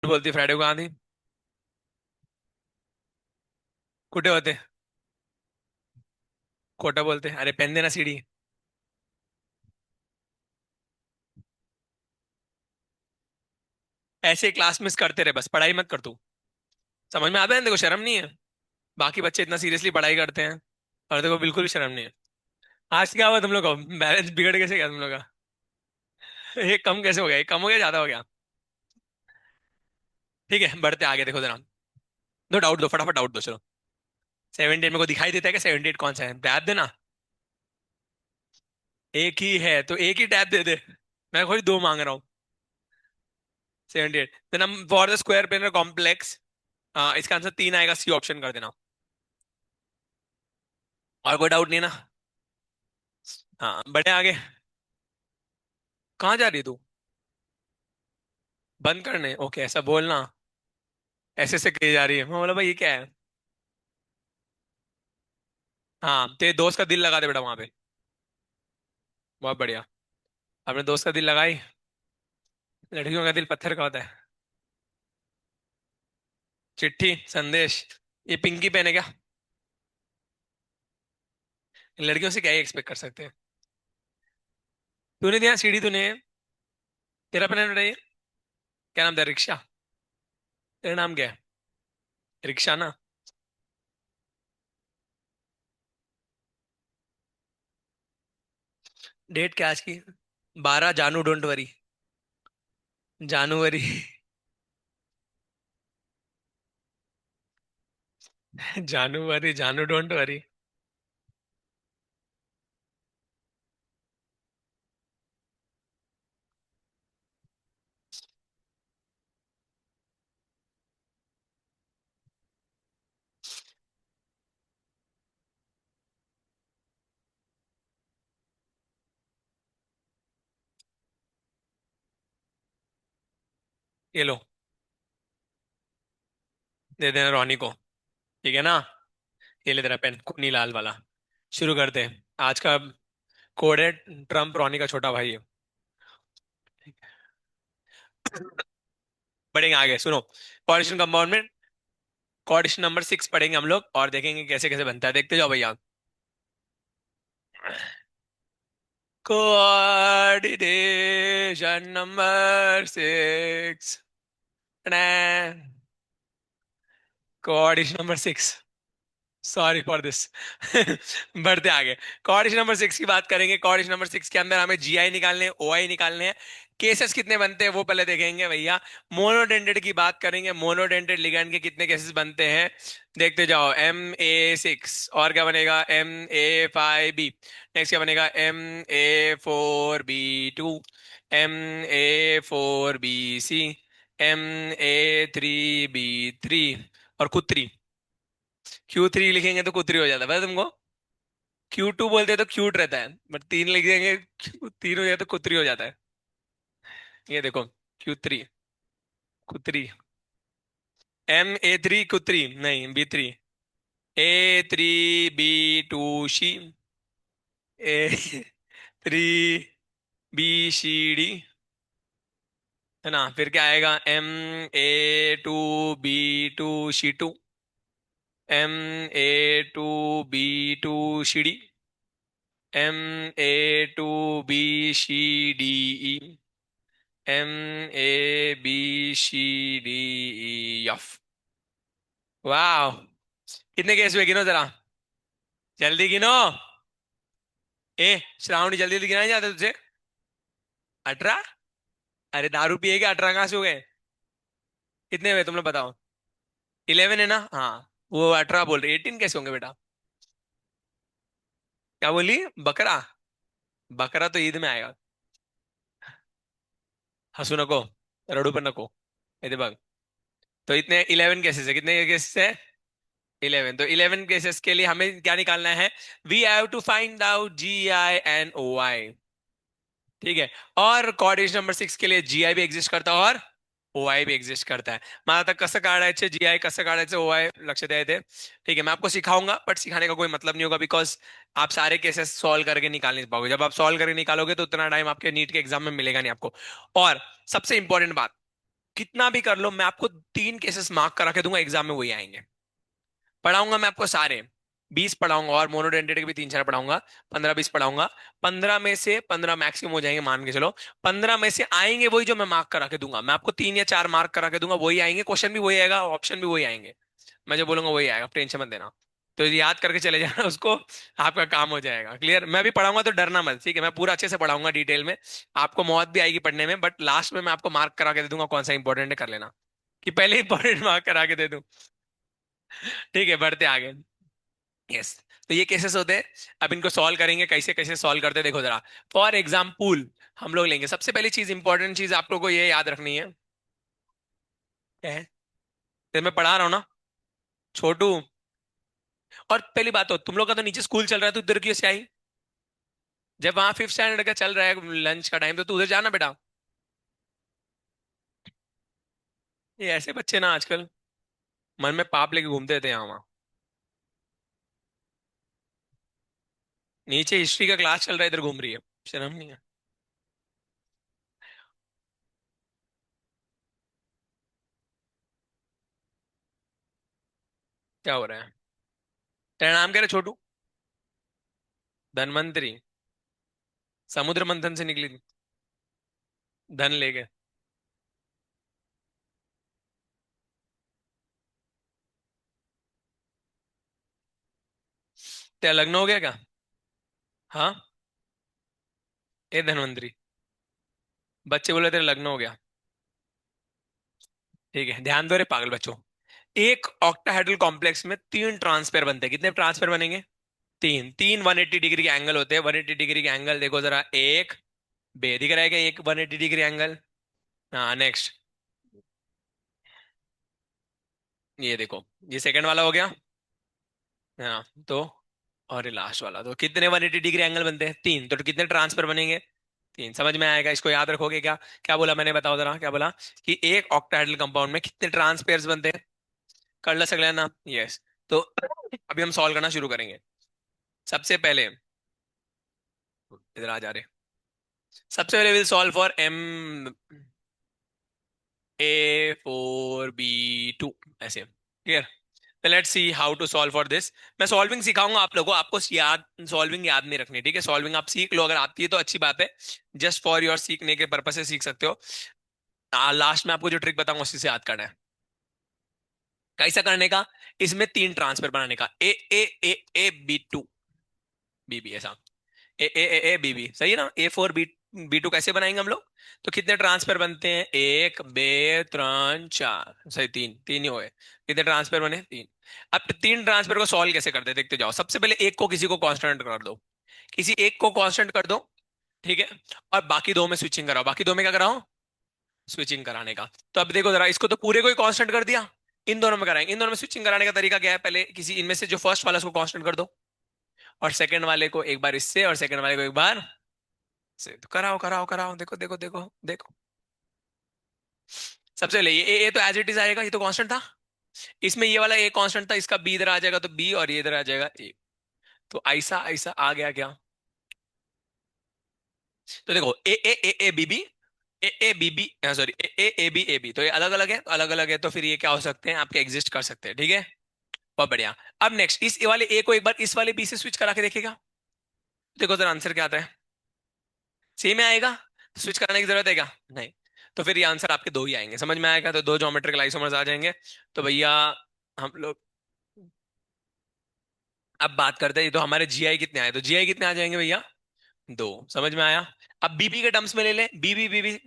बोलती फ्राइडे को आंधी। कुटे होते। कोटा बोलते, अरे पेन देना सीढ़ी। ऐसे क्लास मिस करते रहे, बस पढ़ाई मत कर तू। समझ में आता है, देखो शर्म नहीं है। बाकी बच्चे इतना सीरियसली पढ़ाई करते हैं और देखो बिल्कुल भी शर्म नहीं है। आज क्या हुआ तुम लोग को, बैलेंस बिगड़ कैसे गया तुम लोग का? ये कम कैसे हो गया, ये कम हो गया ज्यादा हो गया? ठीक है बढ़ते आगे, देखो जरा। दो डाउट दो, फटाफट डाउट दो चलो। 78 मेरे को दिखाई देता है कि 78 कौन सा है, टैब देना। एक ही है तो एक ही टैब दे दे। मैं कोई दो मांग रहा हूँ। 78 देन हम for the square planar complex. इसका आंसर तीन आएगा, सी ऑप्शन कर देना। और कोई डाउट नहीं है ना? हाँ बढ़े आगे। कहाँ जा रही है तू? बंद करने, ओके ऐसा बोलना। ऐसे ऐसे कही जा रही है, मैं बोला भाई ये क्या है। हाँ तेरे दोस्त का दिल लगा दे बेटा वहां पे। बहुत बढ़िया। अपने दोस्त का दिल लगाई। लड़कियों का दिल पत्थर का होता है। चिट्ठी संदेश। ये पिंकी पेन है क्या? लड़कियों से क्या ही एक्सपेक्ट कर सकते हैं। तूने दिया सीढ़ी तूने। तेरा पेन है बेटा ये। क्या नाम था, रिक्शा? तेरा नाम क्या है? रिक्शा ना। डेट क्या आज की? 12 जानू, डोंट वरी। जानवरी। जानवरी, जानू डोंट वरी। ये लो, दे देना रोनी को। ठीक है ना? ये ले तेरा पेन खूनी लाल वाला। शुरू करते हैं आज का। कोड है ट्रम्प रोनी का छोटा भाई है। पढ़ेंगे आगे सुनो। कोऑर्डिनेशन कंपाउंड में कोऑर्डिनेशन नंबर 6 पढ़ेंगे हम लोग और देखेंगे कैसे कैसे बनता है, देखते जाओ भैया। Coordination number 6। Coordination number 6। Sorry for this. बढ़ते आगे। कोऑर्डिनेशन नंबर 6 की बात करेंगे। कोऑर्डिनेशन नंबर 6 के अंदर हमें जीआई निकालने हैं, ओआई निकालने हैं। केसेस कितने बनते हैं वो पहले देखेंगे भैया। मोनोडेंटेट की बात करेंगे, मोनोडेंटेट लिगैंड के कितने केसेस बनते हैं। देखते जाओ। MA6 और क्या बनेगा, MA5B। नेक्स्ट क्या बनेगा, MA4B2। MA4BC। MA3B3। और कुत्री। Q3 लिखेंगे तो कुतरी हो जाता है, पता है तुमको? Q2 बोलते हैं तो क्यूट रहता है, बट तीन लिख देंगे तीन हो जाए तो कुतरी हो जाता है। ये देखो। Q3 कुतरी। MA3 कुतरी नहीं, B3। A3B2 she. A3B, है ना? फिर क्या आएगा, MA2B2 she 2। MA2B2 C D. MA2B C D E. MABCDEF। वाह। कितने केस हुए, गिनो जरा। जल्दी गिनो। ए श्रावणी, जल्दी जल्दी गिनाए जाते तुझे। 18। अरे दारू पिए क्या, 18 कहाँ से हो गए? कितने हुए तुम लोग बताओ। 11 है ना, हाँ। वो 18 बोल रही, 18 कैसे होंगे बेटा? क्या बोली? बकरा? बकरा तो ईद में आएगा। हंसू नको, रड़ू पर नको। ये दे बग। तो इतने 11 केसेस है, कितने केसेस है? 11। तो 11 केसेस के लिए हमें क्या निकालना है? We have to find out GI and OI। ठीक है। और कोऑर्डिनेशन नंबर 6 के लिए GI भी एग्जिस्ट करता है और OI भी एग्जिस्ट करता है। मला आता कसं काढायचे GI, कसं काढायचं OI, लक्ष द्यायचे। ठीक है, मैं आपको सिखाऊंगा बट सिखाने का कोई मतलब नहीं होगा, बिकॉज आप सारे केसेस सॉल्व करके निकाल नहीं पाओगे। जब आप सॉल्व करके निकालोगे तो उतना टाइम आपके नीट के एग्जाम में मिलेगा नहीं आपको। और सबसे इंपॉर्टेंट बात, कितना भी कर लो, मैं आपको 3 केसेस मार्क करा के दूंगा, एग्जाम में वही आएंगे। पढ़ाऊंगा मैं आपको सारे, 20 पढ़ाऊंगा, और मोनोडेंटेट के भी 3 4 पढ़ाऊंगा, 15 20 पढ़ाऊंगा। 15 में से 15 मैक्सिमम हो जाएंगे मान के चलो। 15 में से आएंगे वही जो मैं मार्क करा के दूंगा, मैं आपको 3 या 4 मार्क करा के दूंगा, वही आएंगे, क्वेश्चन भी वही आएगा, ऑप्शन भी वही आएंगे। मैं जो बोलूंगा वही आएगा, टेंशन मत देना। तो याद करके चले जाना उसको, आपका काम हो जाएगा क्लियर। मैं भी पढ़ाऊंगा तो डरना मत, ठीक है, मैं पूरा अच्छे से पढ़ाऊंगा डिटेल में। आपको मौत भी आएगी पढ़ने में, बट लास्ट में मैं आपको मार्क करा के दे दूंगा कौन सा इंपॉर्टेंट है, कर लेना। कि पहले इंपॉर्टेंट मार्क करा के दे दूं। ठीक है, बढ़ते आगे। यस। तो ये केसेस होते हैं। अब इनको सॉल्व करेंगे, कैसे कैसे सॉल्व करते हैं देखो जरा। फॉर एग्जाम्पल हम लोग लेंगे, सबसे पहली चीज, इंपॉर्टेंट चीज आप लोगों को ये याद रखनी है। क्या है? तो मैं पढ़ा रहा हूँ ना, छोटू। और पहली बात तो तुम लोग का तो नीचे स्कूल चल रहा है, तो उधर क्यों से आई? जब वहां 5th स्टैंडर्ड का चल रहा है लंच का टाइम, तो तू उधर जाना बेटा। ये ऐसे बच्चे ना आजकल मन में पाप लेके घूमते थे यहाँ वहाँ। नीचे हिस्ट्री का क्लास चल रहा है, इधर घूम रही है, शर्म नहीं है? क्या हो रहा है? तेरा नाम क्या है छोटू? धनवंतरी? समुद्र मंथन से निकली थी धन लेके? तेरा लग्न हो गया क्या? हाँ। ए धनवंतरी, बच्चे बोले तेरा लग्न हो गया। ठीक है, ध्यान दो रे पागल बच्चों। एक ऑक्टाहेड्रल कॉम्प्लेक्स में 3 ट्रांसफेयर बनते हैं, कितने ट्रांसफेयर बनेंगे? तीन तीन 180 डिग्री के एंगल होते हैं, 180 डिग्री के एंगल देखो जरा, एक बे दिख रहा है क्या, एक 180 डिग्री एंगल। हाँ नेक्स्ट, ये देखो, ये सेकंड वाला हो गया। हाँ तो, और ये लास्ट वाला, तो कितने 180 डिग्री एंगल बनते हैं? तीन, तो कितने ट्रांसफर बनेंगे? तीन। समझ में आएगा, इसको याद रखोगे क्या? क्या बोला मैंने, बताओ जरा, क्या बोला? कि एक ऑक्टाहेड्रल कंपाउंड में कितने ट्रांसपेयर्स बनते हैं? कर ला सकते हैं ना? यस। तो अभी हम सॉल्व करना शुरू करेंगे। सबसे पहले इधर आ जा रहे, सबसे पहले will solve for M A4B2, ऐसे, clear? Let's see how to solve for this. मैं सॉल्विंग सिखाऊंगा आप लोगों को, आपको याद, सॉल्विंग याद नहीं रखनी, ठीक है? सॉल्विंग आप सीख लो, अगर आती है तो अच्छी बात है, जस्ट फॉर योर सीखने के पर्पज से सीख सकते हो। लास्ट में आपको जो ट्रिक बताऊंगा उसी से याद करना है, कैसा करने का। इसमें 3 ट्रांसफर बनाने का, ए बी ऐसा, ए बी सही है ना? A4B2 कैसे बनाएंगे हम लोग? तो कितने ट्रांसफर बनते हैं? एक बे त्रन चार, सही, तीन, तीन ही हुए। कितने ट्रांसफर बने? तीन। अब 3 ट्रांसफर को सॉल्व कैसे करते हैं देखते जाओ। सबसे पहले एक को किसी को कांस्टेंट कर दो, किसी एक को कांस्टेंट कर दो, ठीक है? और बाकी दो में स्विचिंग कराओ, बाकी दो में क्या कराओ? स्विचिंग कराने का। तो अब देखो जरा, इसको तो पूरे को ही कांस्टेंट कर दिया, इन दोनों में कराएंगे। इन दोनों में स्विचिंग कराने का तरीका क्या है? पहले किसी इनमें से जो फर्स्ट वाला उसको कांस्टेंट कर दो, और सेकंड वाले को एक बार इससे, और सेकंड वाले को एक बार से। तो कराओ कराओ कराओ, देखो देखो देखो देखो। सबसे पहले ये तो एज इट इज आएगा, ये तो कांस्टेंट था। इसमें ये वाला ए कांस्टेंट था, इसका बी इधर आ जाएगा तो बी, और ये इधर आ जाएगा ए। तो ऐसा ऐसा आ गया क्या? तो देखो, A A B B, A B sorry, A B तो ये अलग अलग है, तो अलग अलग है, तो फिर ये क्या हो सकते हैं आपके, एग्जिस्ट कर सकते हैं, ठीक है? बहुत बढ़िया। अब नेक्स्ट, इस वाले ए को एक बार इस वाले बी से स्विच करा के देखेगा, देखो जरा आंसर क्या आता है। सेम ही आएगा, स्विच कराने की जरूरत है क्या? नहीं। तो फिर ये आंसर आपके दो ही आएंगे, समझ में आएगा? तो दो ज्योमेट्रिकल आइसोमर्स आ जाएंगे। तो भैया हम लोग अब बात करते हैं, ये तो हमारे जीआई कितने आए, तो जीआई कितने आ जाएंगे भैया? दो। समझ में आया? अब बीबी के टर्म्स में ले लें, बीबी बीबी।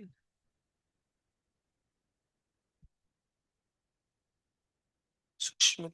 सूक्ष्म।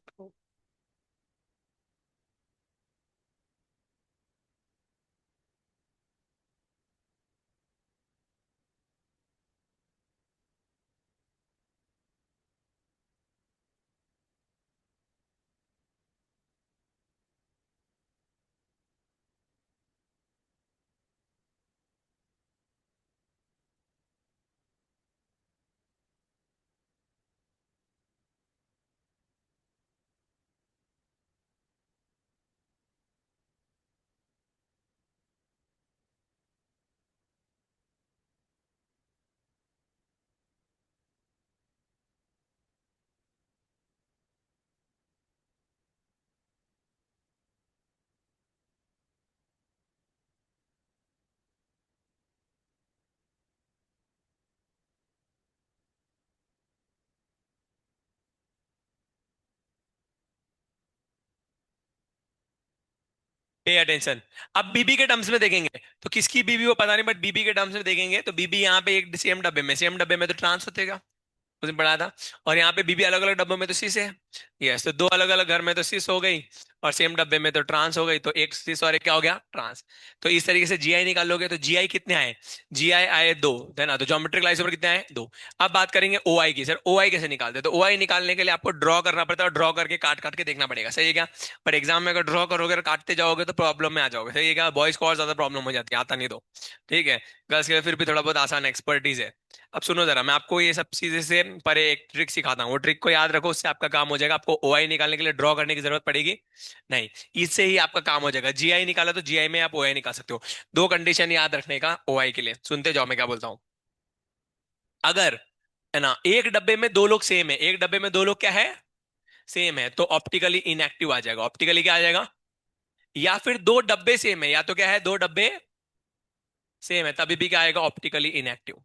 Pay attention. अब बीबी के टर्म्स में देखेंगे तो किसकी बीबी वो पता नहीं, बट बीबी के टर्म्स में देखेंगे तो बीबी यहाँ पे एक सेम डब्बे में तो ट्रांस होतेगा, उसने पढ़ा था। और यहाँ पे बीबी अलग अलग डब्बों में तो सिस है। यस, तो दो अलग अलग घर में तो सिस हो गई, और सेम डब्बे में तो ट्रांस हो गई, तो एक सिस और एक क्या हो गया, ट्रांस। तो इस तरीके से जीआई निकालोगे तो जीआई कितने आए, जीआई आए दो, है ना, तो ज्योमेट्रिक आइसोमर कितने आए, दो। अब बात करेंगे ओआई की, सर ओआई कैसे निकालते हैं, तो ओआई निकालने के लिए आपको ड्रॉ करना पड़ता है, और ड्रॉ करके काट काट के देखना पड़ेगा, सही है क्या। पर एग्जाम में अगर ड्रॉ करोगे और काटते जाओगे तो प्रॉब्लम में आ जाओगे, सही है क्या, बॉयज को और ज्यादा प्रॉब्लम हो जाती है, आता नहीं तो। ठीक है, गर्ल्स के लिए फिर भी थोड़ा बहुत आसान एक्सपर्टीज है। अब सुनो जरा, मैं आपको ये सब चीजें से परे एक ट्रिक सिखाता हूँ, वो ट्रिक को याद रखो, उससे आपका काम हो जाएगा, आपको ओआई निकालने के लिए ड्रॉ करने की जरूरत पड़ेगी नहीं, इससे ही आपका काम हो जाएगा। जीआई निकाला तो जीआई में आप ओआई निकाल सकते हो। दो कंडीशन याद रखने का ओआई के लिए, सुनते जाओ मैं क्या बोलता हूँ। अगर, है ना, एक डब्बे में दो लोग सेम है, एक डब्बे में दो लोग क्या है, सेम है, तो ऑप्टिकली इनएक्टिव आ जाएगा, ऑप्टिकली क्या आ जाएगा। या फिर दो डब्बे सेम है, या तो क्या है, दो डब्बे सेम है, तभी भी क्या आएगा, ऑप्टिकली इनएक्टिव।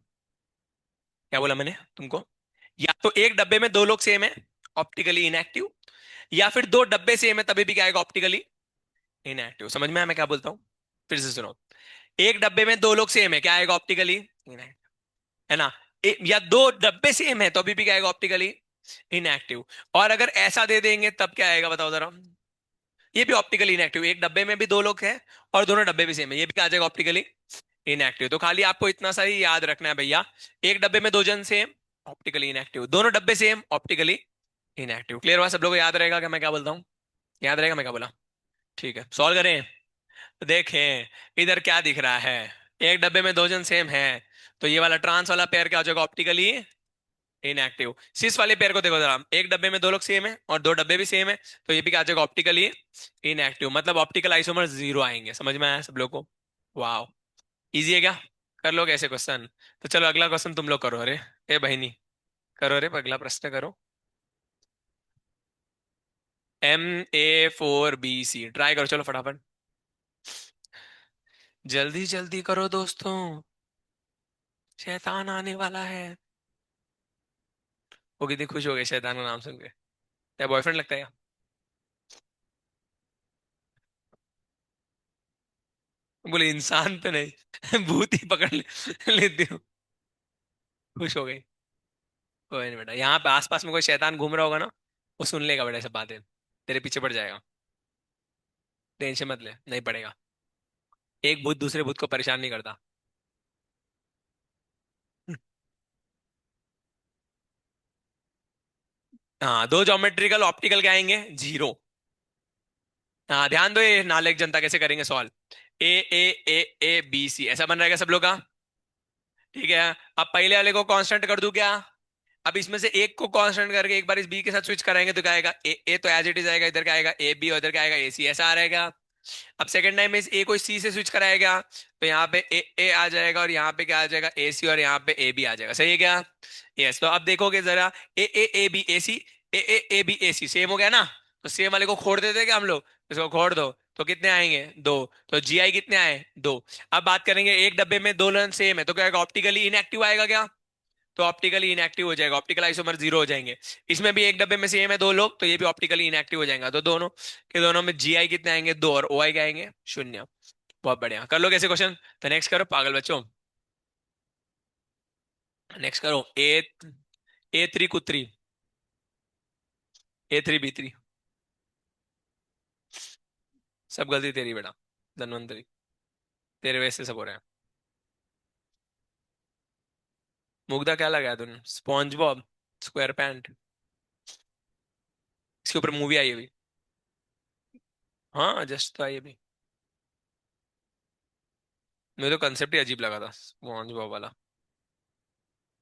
क्या बोला मैंने तुमको, या तो एक डब्बे में दो लोग सेम है, ऑप्टिकली इनएक्टिव, या फिर दो डब्बे सेम है तभी भी क्या आएगा, ऑप्टिकली इनएक्टिव। समझ में आया मैं क्या बोलता हूँ, फिर से सुनो। एक डब्बे में दो लोग सेम है, क्या आएगा, ऑप्टिकली इनएक्टिव, है ना। या दो डब्बे सेम है तो अभी भी क्या आएगा, ऑप्टिकली इनएक्टिव। और अगर ऐसा दे देंगे तब क्या आएगा, बताओ जरा। ये भी ऑप्टिकली इनएक्टिव, एक डब्बे में भी दो लोग हैं और दोनों डब्बे भी सेम है, ये भी क्या आ जाएगा, ऑप्टिकली इनएक्टिव। तो खाली आपको इतना सा ही याद रखना है भैया, एक डब्बे में दो जन सेम, ऑप्टिकली इनएक्टिव, दोनों डब्बे सेम, ऑप्टिकली इनएक्टिव। क्लियर हुआ सब लोगों को, याद रहेगा क्या मैं क्या बोलता हूँ, याद रहेगा मैं क्या बोला। ठीक है, सॉल्व करें। तो देखें इधर क्या दिख रहा है, एक डब्बे में दो जन सेम है, तो ये वाला ट्रांस वाला पेयर क्या हो जाएगा, ऑप्टिकली इनएक्टिव। सिस वाले पेयर को देखो जरा, एक डब्बे में दो लोग सेम है और दो डब्बे भी सेम है, तो ये भी क्या आ जाएगा, ऑप्टिकली इनएक्टिव, मतलब ऑप्टिकल आइसोमर जीरो आएंगे। समझ में आया सब लोग को, वाह, इजी है क्या, कर लोगे ऐसे क्वेश्चन। तो चलो अगला क्वेश्चन तुम लोग करो, अरे ए बहनी, करो रे, अगला प्रश्न करो। MA4BC ट्राई करो, चलो फटाफट, जल्दी जल्दी करो दोस्तों, शैतान आने वाला है। वो कितनी खुश हो गई शैतान का नाम सुन के, तेरा बॉयफ्रेंड लगता है क्या? बोले इंसान तो नहीं भूत ही पकड़ लेती हूँ, खुश हो गई। कोई नहीं बेटा, यहाँ पे आसपास में कोई शैतान घूम रहा होगा ना, वो सुन लेगा बेटा सब बातें, तेरे पीछे पड़ जाएगा, टेंशन मत ले, नहीं पड़ेगा। एक भूत दूसरे भूत को परेशान नहीं करता। हाँ, दो ज्योमेट्रिकल ऑप्टिकल क्या आएंगे, जीरो। हाँ ध्यान दो, ये नालायक जनता कैसे करेंगे solve. A A A A B C ऐसा बन रहेगा सब लोग का। ठीक है, अब पहले वाले को कांस्टेंट कर दूं क्या, अब इसमें से एक को कांस्टेंट करके एक बार इस बी के साथ स्विच कराएंगे तो क्या आएगा, ए तो एज इट इज आएगा, इधर क्या आएगा, ए बी, और इधर क्या आएगा, ए सी, ऐसा आ रहेगा। अब सेकंड टाइम में इस ए को सी से स्विच कराएगा तो यहाँ पे ए आ जाएगा, और यहाँ पे क्या आ जाएगा, ए सी, और यहाँ पे ए बी आ जाएगा, सही है क्या। यस, तो अब देखोगे जरा, A B A C, A B A C same हो गया ना, तो सेम वाले को खोड़ देते क्या हम लोग, इसको खोड़ दो, तो कितने आएंगे, दो। तो जी आई कितने आए, दो। अब बात करेंगे, एक डब्बे में दो लन सेम है तो क्या आएगा, ऑप्टिकली इनएक्टिव आएगा क्या, तो ऑप्टिकली इनएक्टिव हो जाएगा, ऑप्टिकल आइसोमर जीरो हो जाएंगे। इसमें भी एक डब्बे में सेम है दो लोग, तो ये भी ऑप्टिकली इनएक्टिव हो जाएगा, तो दोनों के दोनों में जीआई कितने आएंगे, दो, और ओआई क्या आएंगे, शून्य। बहुत बढ़िया, कर लो कैसे क्वेश्चन, तो नेक्स्ट करो पागल बच्चों, नेक्स्ट करो। A3 कुत्री, A3 B3, सब गलती तेरी बेटा, धनवंतरी, तेरे वजह से सब हो रहा है। मुग्धा क्या लगाया तूने, स्पॉन्ज बॉब स्क्वायर पैंट, इसके ऊपर मूवी आई है अभी। हाँ जस्ट तो आई है अभी, मुझे तो कंसेप्ट ही अजीब लगा था स्पॉन्ज बॉब वाला।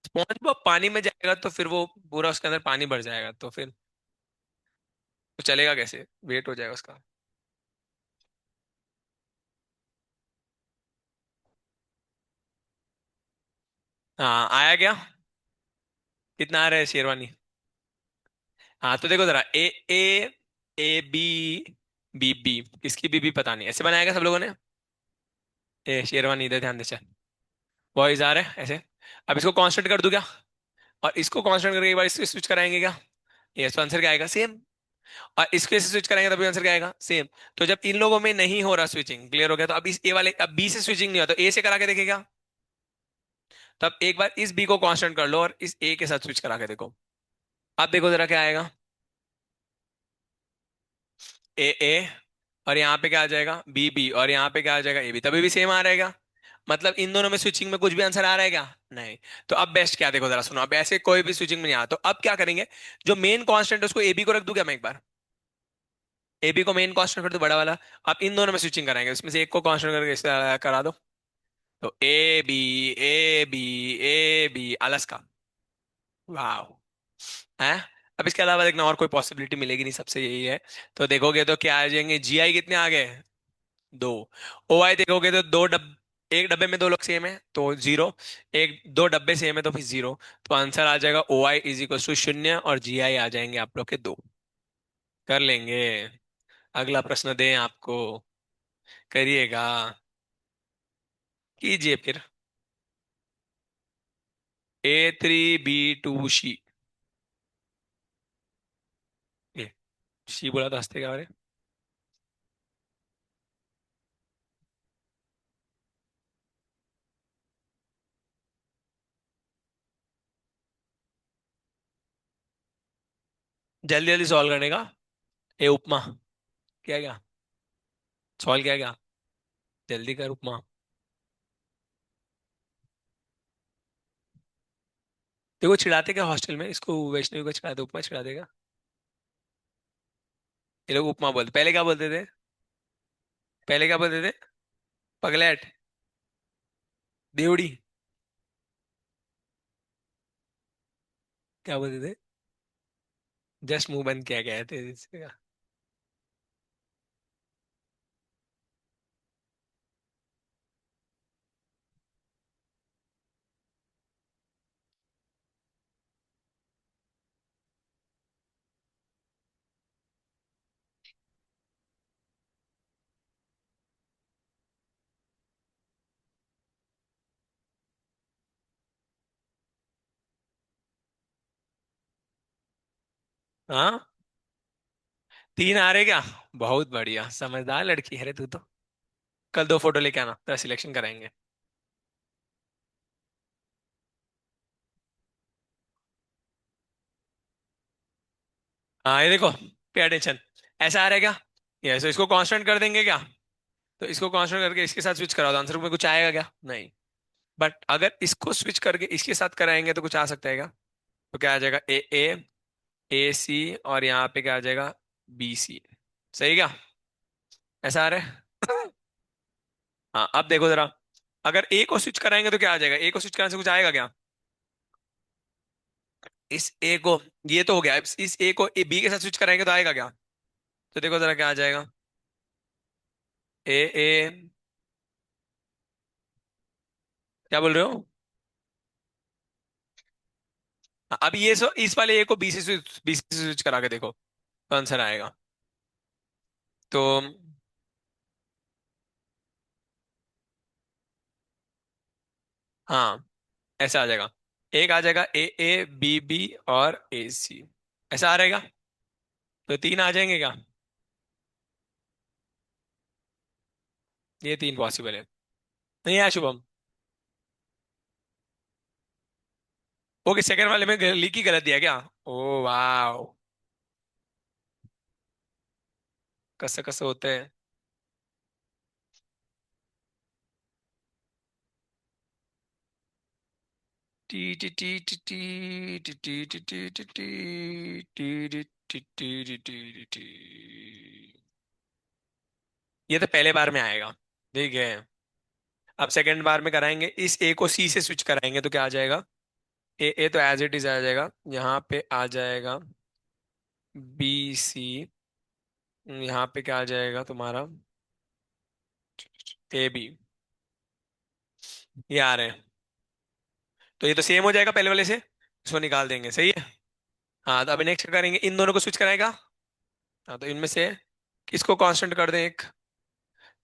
स्पॉन्ज बॉब पानी में जाएगा तो फिर वो पूरा उसके अंदर पानी भर जाएगा, तो फिर तो चलेगा कैसे, वेट हो जाएगा उसका। हाँ आया क्या, कितना आ रहा है शेरवानी। हाँ तो देखो जरा, ए ए ए बी बी बी, किसकी बीबी पता नहीं, ऐसे बनाएगा सब लोगों ने। ए शेरवानी इधर ध्यान दे, चल बॉयज आ रहे हैं ऐसे। अब इसको कांस्टेंट कर दूं क्या, और इसको कांस्टेंट करके एक बार इससे स्विच कराएंगे क्या, ये तो आंसर क्या आएगा, सेम। और इसके से स्विच करेंगे तभी आंसर क्या आएगा, सेम। तो जब इन लोगों में नहीं हो रहा स्विचिंग, क्लियर हो गया, तो अब इस ए वाले, अब बी से स्विचिंग नहीं हो तो ए से करा के देखेगा। तो अब एक बार इस बी को कांस्टेंट कर लो और इस ए के साथ स्विच करा के देखो। अब देखो जरा क्या आएगा, ए ए, और यहाँ पे क्या आ जाएगा, बी बी, और यहाँ पे क्या आ जाएगा, ए बी, तभी भी सेम आ रहेगा। मतलब इन दोनों में स्विचिंग में कुछ भी आंसर आ रहा है क्या, नहीं। तो अब बेस्ट क्या, देखो जरा सुनो, अब ऐसे कोई भी स्विचिंग में नहीं आ, तो अब क्या करेंगे, जो मेन कांस्टेंट है उसको ए बी को रख दूं क्या मैं एक बार, ए बी को मेन कांस्टेंट कर दो बड़ा वाला। अब इन दोनों में स्विचिंग कराएंगे, इसमें से एक को कांस्टेंट करके इससे करा दो। तो ए बी अलास्का, वाह है। अब इसके अलावा देखना और कोई पॉसिबिलिटी मिलेगी नहीं, सबसे यही है। तो देखोगे तो क्या आ जाएंगे, जी आई कितने आ गए, दो। ओ आई देखोगे तो एक डब्बे में दो लोग सेम है तो जीरो, एक दो डब्बे सेम है तो फिर जीरो। तो आंसर आ जाएगा ओ आई इज इक्वल टू शून्य, और जी आई आ जाएंगे आप लोग के दो। कर लेंगे। अगला प्रश्न दें आपको, करिएगा, कीजिए फिर। A3B2C, ये सी बोला तो हंसते क्या हो रहे। जल्दी जल्दी सॉल्व करने का। ए उपमा, क्या क्या सॉल्व, क्या क्या, जल्दी कर उपमा। देखो चिढ़ाते क्या हॉस्टल में, इसको वैष्णवी को चिढ़ाते, उपमा चिढ़ा देगा। ये लोग उपमा बोलते, पहले क्या बोलते थे, पहले क्या बोलते थे, पगलेट, देवड़ी, क्या बोलते थे, जस्ट मुंह बंद किया गया थे इसका। हाँ, तीन आ रहे क्या, बहुत बढ़िया, समझदार लड़की है रे तू तो। कल दो फोटो लेके आना, तेरा सिलेक्शन कराएंगे। हाँ ये देखो, पे अटेंशन, ऐसा आ रहा है क्या, ये ऐसे इसको कांस्टेंट कर देंगे क्या। तो इसको कांस्टेंट करके इसके साथ स्विच कराओ तो आंसर में कुछ आएगा क्या, नहीं। बट अगर इसको स्विच करके इसके साथ कराएंगे तो कुछ आ सकता है क्या। तो क्या आ जाएगा, ए ए सी, और यहाँ पे क्या आ जाएगा, बी सी। सही क्या, ऐसा आ रहा है। हाँ अब देखो जरा, अगर ए को स्विच कराएंगे तो क्या आ जाएगा, ए को स्विच कराने से कुछ आएगा क्या। इस ए को, ये तो हो गया, इस ए को बी के साथ स्विच कराएंगे तो आएगा क्या। तो देखो जरा क्या आ जाएगा, ए ए, क्या बोल रहे हो। हाँ, अब ये सो इस वाले ए को बी से स्विच करा के देखो तो आंसर आएगा। तो हाँ, ऐसा आ जाएगा, एक आ जाएगा ए ए बी बी और ए सी, ऐसा आ रहेगा। तो तीन आ जाएंगे क्या, ये तीन पॉसिबल है। नहीं है शुभम। ओके, सेकंड वाले में लिख ही गलत दिया क्या। ओ वाह, कसं कसं होते हैं। T T T T T T T T T T T T T T T T T. ये तो पहले बार में आएगा, ठीक है। अब सेकंड बार में कराएंगे, इस ए को सी से स्विच कराएंगे तो क्या आ जाएगा, ए ए तो एज इट इज आ जाएगा, यहाँ पे आ जाएगा बी सी, यहाँ पे क्या आ जाएगा तुम्हारा, ए बी, ये आ रहे हैं। तो ये तो सेम हो जाएगा पहले वाले से, इसको निकाल देंगे, सही है। हाँ तो अभी नेक्स्ट क्या करेंगे, इन दोनों को स्विच कराएगा। हाँ तो इनमें से किसको कांस्टेंट कर दें, एक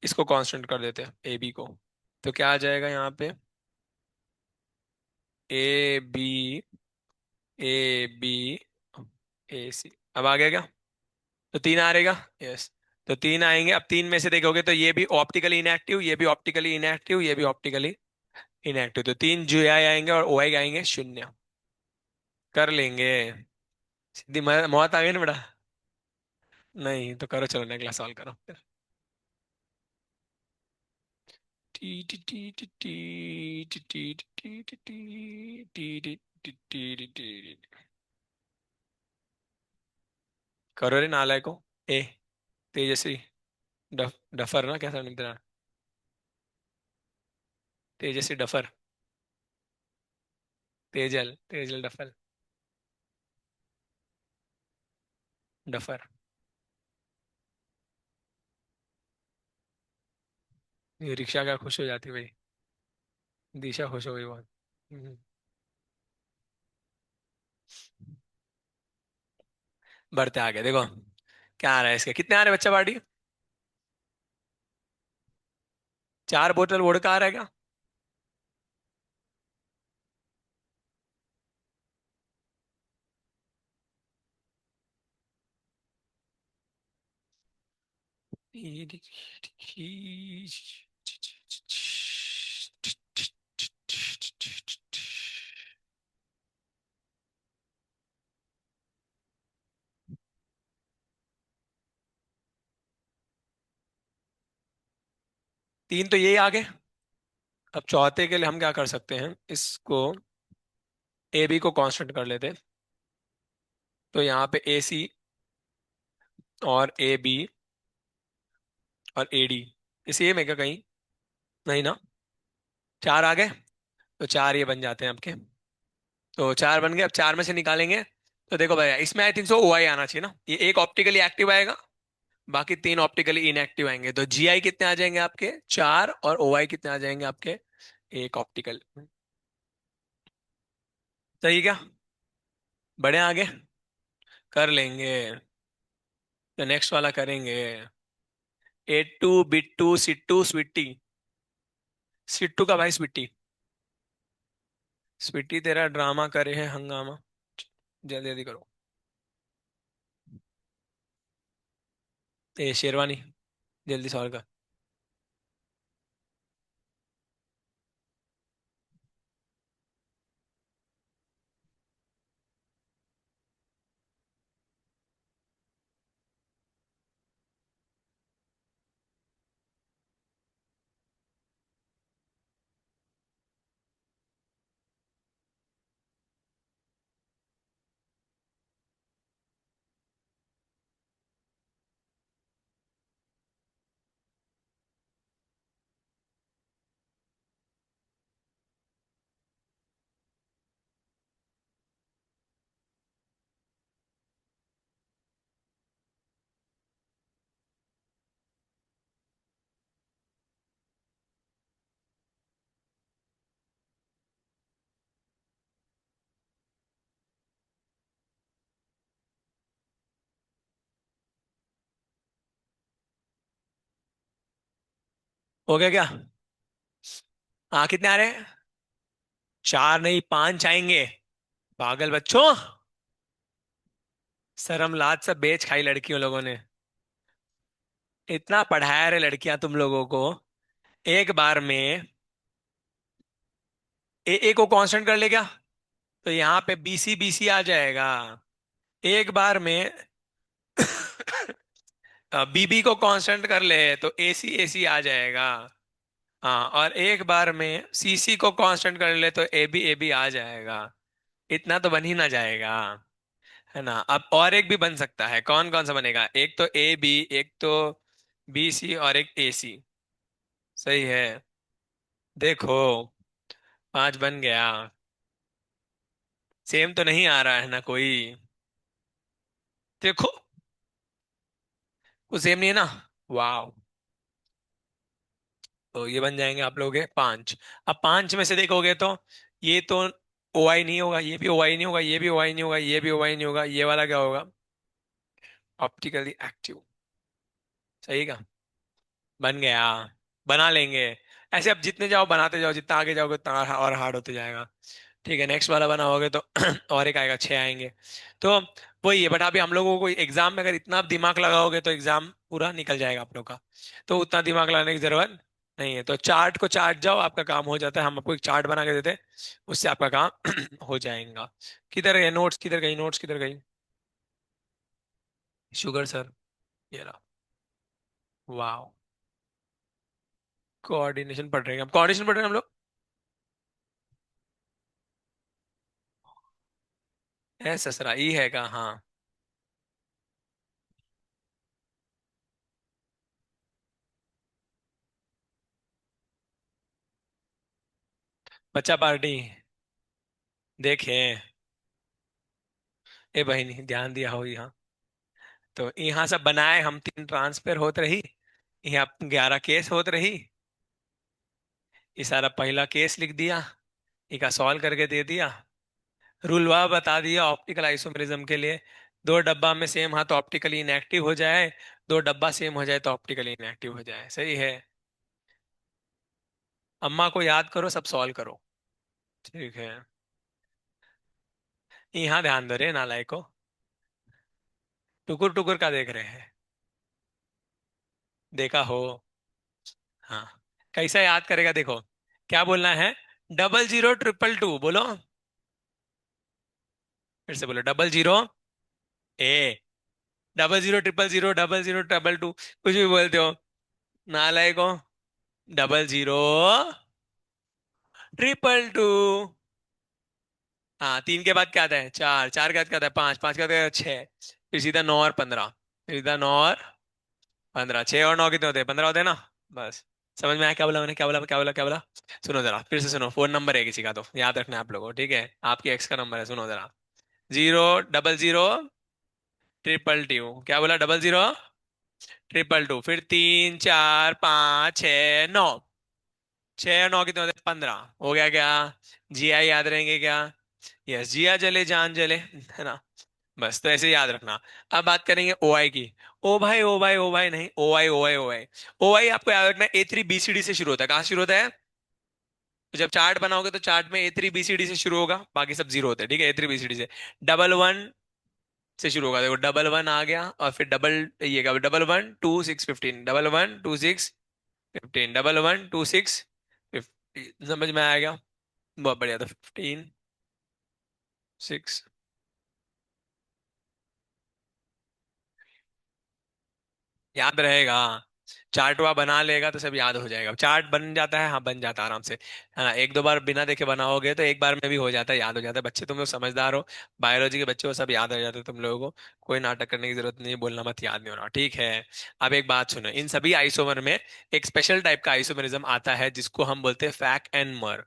इसको कांस्टेंट कर देते हैं, ए बी को। तो क्या आ जाएगा यहाँ पे, ए बी, ए बी, ए सी, अब आ गया क्या। तो तीन आ रहेगा। यस। तो तीन आएंगे, अब तीन में से देखोगे तो ये भी ऑप्टिकली इनएक्टिव, ये भी ऑप्टिकली इनएक्टिव, ये भी ऑप्टिकली इनएक्टिव, तो तीन जो आई आएंगे और ओ आई आएंगे शून्य। कर लेंगे। सीधी मौत आ गई ना बेटा। नहीं तो करो, चलो नेक्स्ट सवाल करो फिर। T T T T T T T T T T T T T T T T. करो रे नालायक को। ए तेजस्वी। डफर ना, कैसा नाम तेरा? Tejaswi duffer. Tejal, Tejal duffer. Duffer. ये रिक्शा क्या खुश हो जाती भाई। दिशा खुश हो गई बहुत। हम्म। बढ़ते आगे देखो। क्या आ रहा है इसके, कितने आ रहे हैं बच्चा पार्टी? चार बोतल वोडका आ रहा है क्या? तीन तो यही आ गए। अब चौथे के लिए हम क्या कर सकते हैं इसको, ए बी को कांस्टेंट कर लेते हैं। तो यहाँ पे ए सी और ए बी और ए डी, इसी में क्या कहीं? नहीं ना। चार आ गए। तो चार ये बन जाते हैं आपके। तो चार बन गए, अब चार में से निकालेंगे। तो देखो भैया, इसमें आई थिंक सो ओ आई आना चाहिए ना, ये एक ऑप्टिकली एक्टिव आएगा, बाकी तीन ऑप्टिकली इनएक्टिव आएंगे, तो जी आई कितने आ जाएंगे आपके? चार, और ओ आई कितने आ जाएंगे आपके? एक ऑप्टिकल। सही क्या? बड़े आगे। कर लेंगे। तो नेक्स्ट वाला करेंगे। एट्टू बिट्टू सिट्टू स्वीटी। सिट्टू का भाई स्वीटी। स्वीटी तेरा ड्रामा करे है हंगामा। जल्दी जल्दी करो। ए शेरवानी। जल्दी सॉल्व कर। हो गया क्या? हाँ, कितने आ रहे हैं? चार नहीं, पांच आएंगे। पागल बच्चों। शर्म लाज सब बेच खाई लड़कियों लोगों ने। इतना पढ़ाया रे लड़कियां तुम लोगों को। एक बार में ए को कांस्टेंट कर ले क्या? तो यहाँ पे बीसी बीसी आ जाएगा। एक बार में बीबी को कांस्टेंट कर ले तो एसी एसी आ जाएगा। हाँ, और एक बार में सीसी को कांस्टेंट कर ले तो ए बी आ जाएगा। इतना तो बन ही ना जाएगा, है ना? अब और एक भी बन सकता है, कौन कौन सा बनेगा? एक तो ए बी, एक तो बी सी, और एक ए सी। सही है। देखो, पांच बन गया। सेम तो नहीं आ रहा है ना कोई? देखो, कुछ सेम नहीं है ना। वाह। तो ये बन जाएंगे आप लोग के पांच। अब पांच में से देखोगे तो ये तो ओ आई नहीं होगा, ये भी ओ आई नहीं होगा, ये भी ओ आई नहीं होगा, ये भी ओ आई नहीं होगा, ये वाला क्या होगा? Optically active. सही का? बन गया। बना लेंगे। ऐसे अब जितने जाओ बनाते जाओ, जितना आगे जाओगे उतना और हार्ड होते जाएगा। ठीक है, नेक्स्ट वाला बनाओगे तो और एक आएगा, 6 आएंगे। तो वही है, बट अभी हम लोगों को एग्जाम में अगर इतना आप दिमाग लगाओगे तो एग्जाम पूरा निकल जाएगा आप लोग का। तो उतना दिमाग लगाने की जरूरत नहीं है, तो चार्ट को चार्ट जाओ, आपका काम हो जाता है। हम आपको एक चार्ट बना के देते हैं, उससे आपका काम हो जाएगा। किधर है नोट्स, किधर गई नोट्स, किधर गई? शुगर सर, ये रहा। वाह, कोऑर्डिनेशन पढ़ रहे हैं हम, कोऑर्डिनेशन पढ़ रहे हैं हम लोग। है ससरा, ई है का, हाँ। बच्चा पार्टी, देखें। ए भाई नहीं ध्यान दिया हो यहाँ। तो यहाँ सब बनाए हम, 3 ट्रांसफर होत रही, यहाँ 11 केस होत रही। ये सारा पहला केस लिख दिया, इका सॉल्व करके दे दिया। रूलवा बता दिया ऑप्टिकल आइसोमेरिज्म के लिए। 2 डब्बा में सेम, हाँ तो ऑप्टिकली इनएक्टिव हो जाए, 2 डब्बा सेम हो जाए तो ऑप्टिकली इनएक्टिव हो जाए, सही है। अम्मा को याद करो, सब सॉल्व करो। ठीक है, यहाँ ध्यान दो रे नालायक को। टुकुर टुकुर का देख रहे हैं, देखा हो। हाँ, कैसा याद करेगा देखो, क्या बोलना है? 00 222 बोलो, फिर से बोलो, 00 ए, 00 0 0 0 0 2 कुछ भी बोलते हो, नालायक हो। 00 222। हाँ, 3 के बाद क्या आता है? 4, 4 के बाद क्या आता है? 5, 5 के बाद क्या आता है? 6, फिर सीधा 9 और 15, फिर सीधा 9 और 15, 6 और 9 कितने होते हैं? 15 होते हैं ना। बस, समझ में आया क्या बोला मैंने? क्या बोला, क्या बोला, क्या बोला? सुनो जरा फिर से सुनो, फोन नंबर है किसी का तो याद रखना है आप लोगों को, ठीक है? आपके एक्स का नंबर है, सुनो जरा। 00 00 222, क्या बोला? 00 222, फिर 3 4 5 6 9, 6 और 9 कितने होते हैं? 15, हो गया क्या? जिया याद रहेंगे क्या? यस, जिया जले जान जले, है ना। बस, तो ऐसे याद रखना। अब बात करेंगे ओ आई की। ओ भाई, ओ भाई, ओ भाई नहीं, ओ आई, ओ आई, ओ आई। ओ आई आपको याद रखना है, A3 BCD से शुरू होता है। कहाँ से शुरू होता है? तो जब चार्ट बनाओगे तो चार्ट में A3 BCD से शुरू होगा, बाकी सब जीरो होते हैं, ठीक है? A3 BCD से। डबल वन से शुरू होगा, देखो, डबल वन आ गया, और फिर डबल, ये क्या, डबल 1 2 6 15, डबल 1 2 6 15, डबल 1 2 6 15, समझ में आएगा? बहुत बढ़िया, तो 15 6। याद रहेगा, चार्ट हुआ बना लेगा तो सब याद हो जाएगा। चार्ट बन जाता है, हाँ बन जाता है आराम से, है ना। 1 2 बार बिना देखे बनाओगे तो एक बार में भी हो जाता है, याद हो जाता है। बच्चे तुम लोग समझदार हो, बायोलॉजी के बच्चे हो, सब याद हो जाता है तुम लोगों को। कोई नाटक करने की जरूरत नहीं है, बोलना मत याद नहीं होना, ठीक है? अब एक बात सुनो, इन सभी आइसोमर में एक स्पेशल टाइप का आइसोमरिज्म आता है जिसको हम बोलते हैं फैक एंड मर।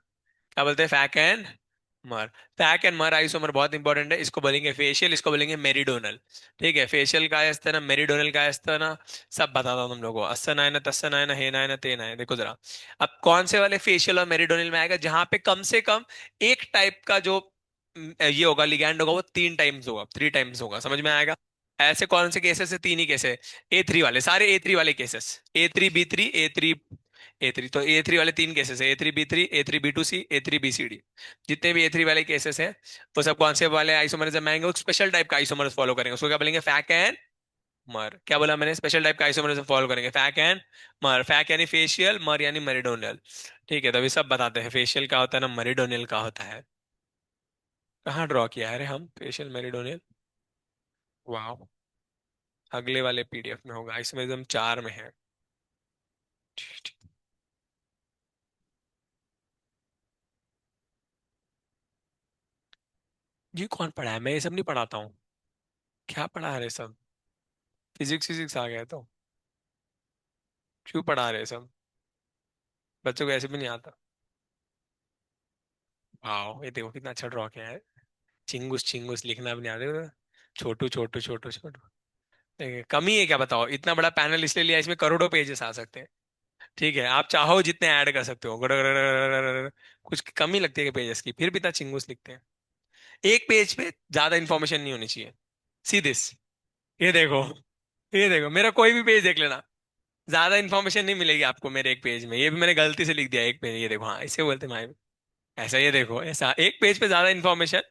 क्या बोलते हैं? फैक एंड मर। फैक एंड मर आइसोमर बहुत इंपॉर्टेंट है, इसको बोलेंगे फेशियल, इसको बोलेंगे मेरिडोनल। ठीक है, फेशियल का है ना, मेरिडोनल का है ना, सब बताता हूँ तुम लोगों को। असन आए ना, तसन आए ना, हे ना आए ना, तेन आए, देखो जरा। अब कौन से वाले फेशियल और मेरिडोनल में आएगा जहां पे कम से कम एक टाइप का जो ये होगा, लिगैंड होगा, वो 3 टाइम्स होगा, 3 टाइम्स होगा, समझ में आएगा? ऐसे कौन से केसेस है? 3 ही केस है। A3 वाले, सारे A3 वाले केसेस, A3 B3, A3 तो A3 वाले 3 केसेस है, A3 B3, A3 B2C, A3 BCD। जितने भी A3 वाले केसेस हैं, वो सब कौन से वाले आइसोमरिज्म में आएंगे? वो स्पेशल टाइप का आइसोमर्स फॉलो करेंगे, उसको क्या बोलेंगे? फैक एंड मर। क्या बोला मैंने? स्पेशल टाइप का आइसोमरिज्म फॉलो करेंगे, फैक एंड मर। फैक यानी फेशियल, मर यानी मेरिडोनियल। ठीक है, तो अभी सब बताते हैं, फेशियल का होता है ना, मेरिडोनियल का होता है। कहाँ ड्रॉ किया है रे हम फेशियल मेरिडोनियल? वाह, अगले वाले PDF में होगा, आइसोमरिज्म 4 में है। ये कौन पढ़ा है? मैं ये सब नहीं पढ़ाता हूँ। क्या पढ़ा रहे सब? फिजिक्स फिजिक्स आ गया तो क्यों पढ़ा रहे सब? बच्चों को ऐसे भी नहीं आता। वाह, ये देखो कितना अच्छा ड्रॉ किया है। चिंगुस चिंगुस लिखना भी नहीं आता। छोटू छोटू छोटू छोटू। देखिए, कमी है क्या बताओ? इतना बड़ा पैनल इसलिए लिया, इसमें करोड़ों पेजेस आ सकते हैं। ठीक है, आप चाहो जितने ऐड कर सकते हो, कुछ कमी लगती है पेजेस की, फिर भी इतना चिंगुस लिखते हैं। एक पेज पे ज्यादा इंफॉर्मेशन नहीं होनी चाहिए। सी दिस, ये देखो, ये देखो, मेरा कोई भी पेज देख लेना, ज्यादा इन्फॉर्मेशन नहीं मिलेगी आपको मेरे एक पेज में। ये भी मैंने गलती से लिख दिया एक पेज, ये देखो, हाँ इसे बोलते हैं माई। ऐसा ये देखो, ऐसा एक पेज पे ज्यादा इंफॉर्मेशन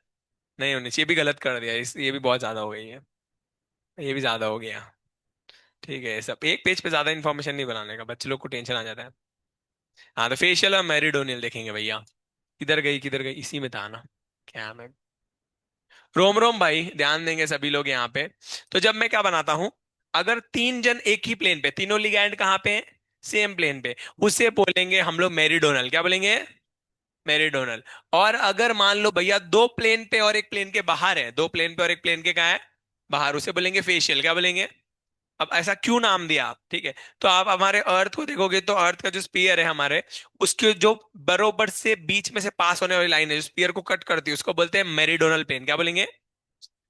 नहीं होनी चाहिए, भी गलत कर दिया इस, ये भी बहुत ज्यादा हो गई है, ये भी ज्यादा हो गया। ठीक है, सब एक पेज पे ज्यादा इंफॉर्मेशन नहीं बनाने का, बच्चे लोग को टेंशन आ जाता है। हाँ तो फेशियल और मेरिडोनियल देखेंगे भैया। किधर गई, इसी में था ना। क्या मैं, रोम रोम भाई, ध्यान देंगे सभी लोग यहाँ पे। तो जब मैं क्या बनाता हूं, अगर तीन जन एक ही प्लेन पे, तीनों लिगैंड कहाँ पे हैं, सेम प्लेन पे, उसे बोलेंगे हम लोग मेरिडोनल, क्या बोलेंगे, मेरिडोनल। और अगर मान लो भैया दो प्लेन पे और एक प्लेन के बाहर है, दो प्लेन पे और एक प्लेन के कहाँ है, बाहर, उसे बोलेंगे फेशियल, क्या बोलेंगे। अब ऐसा क्यों नाम दिया आप, ठीक है। तो आप हमारे अर्थ को देखोगे तो अर्थ का जो स्पीयर है हमारे, उसके जो बरोबर से बीच में से पास होने वाली लाइन है जो स्पीयर को कट करती है, उसको बोलते हैं मेरिडोनल प्लेन, क्या बोलेंगे।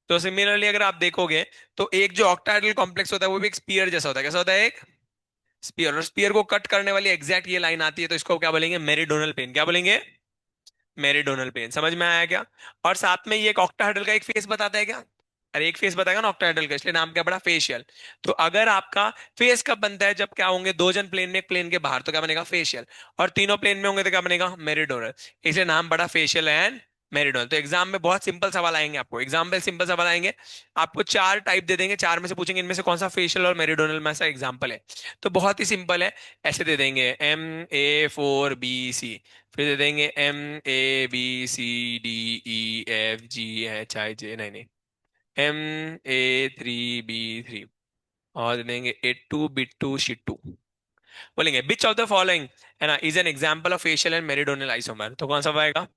तो सिमिलरली अगर आप देखोगे तो एक जो ऑक्टाहेड्रल कॉम्प्लेक्स होता है वो भी एक स्पीयर जैसा होता है, कैसा होता है, एक स्पीयर, और स्पीयर को कट करने वाली एग्जैक्ट ये लाइन आती है, तो इसको क्या बोलेंगे, मेरिडोनल प्लेन, क्या बोलेंगे, मेरिडोनल प्लेन। समझ में आया क्या। और साथ में ये एक ऑक्टाहेड्रल का एक फेस बताता है क्या, अरे एक फेस बताएगा ना ऑक्टाहेड्रल का, इसलिए नाम क्या पड़ा, फेशियल। तो अगर आपका फेस कब बनता है, जब क्या होंगे, दो जन प्लेन में, एक प्लेन के बाहर, तो क्या बनेगा, फेशियल। और तीनों प्लेन में होंगे तो क्या बनेगा, मेरिडोनल। इसलिए नाम पड़ा फेशियल एंड मेरिडोनल। तो एग्जाम में बहुत सिंपल सवाल आएंगे, आपको एग्जाम में सिंपल सवाल आएंगे, आपको चार टाइप दे देंगे, चार में से पूछेंगे इनमें से कौन सा फेशियल और मेरिडोनल में से एग्जाम्पल है। तो बहुत ही सिंपल है, ऐसे दे देंगे MA4BC, फिर दे देंगे MABCDEFGHIJ, नहीं नहीं, MA3B3, और दे देंगे A2B2C2। बोलेंगे विच ऑफ द फॉलोइंग, है ना, is an example of facial and meridional isomer, तो कौन सा आएगा,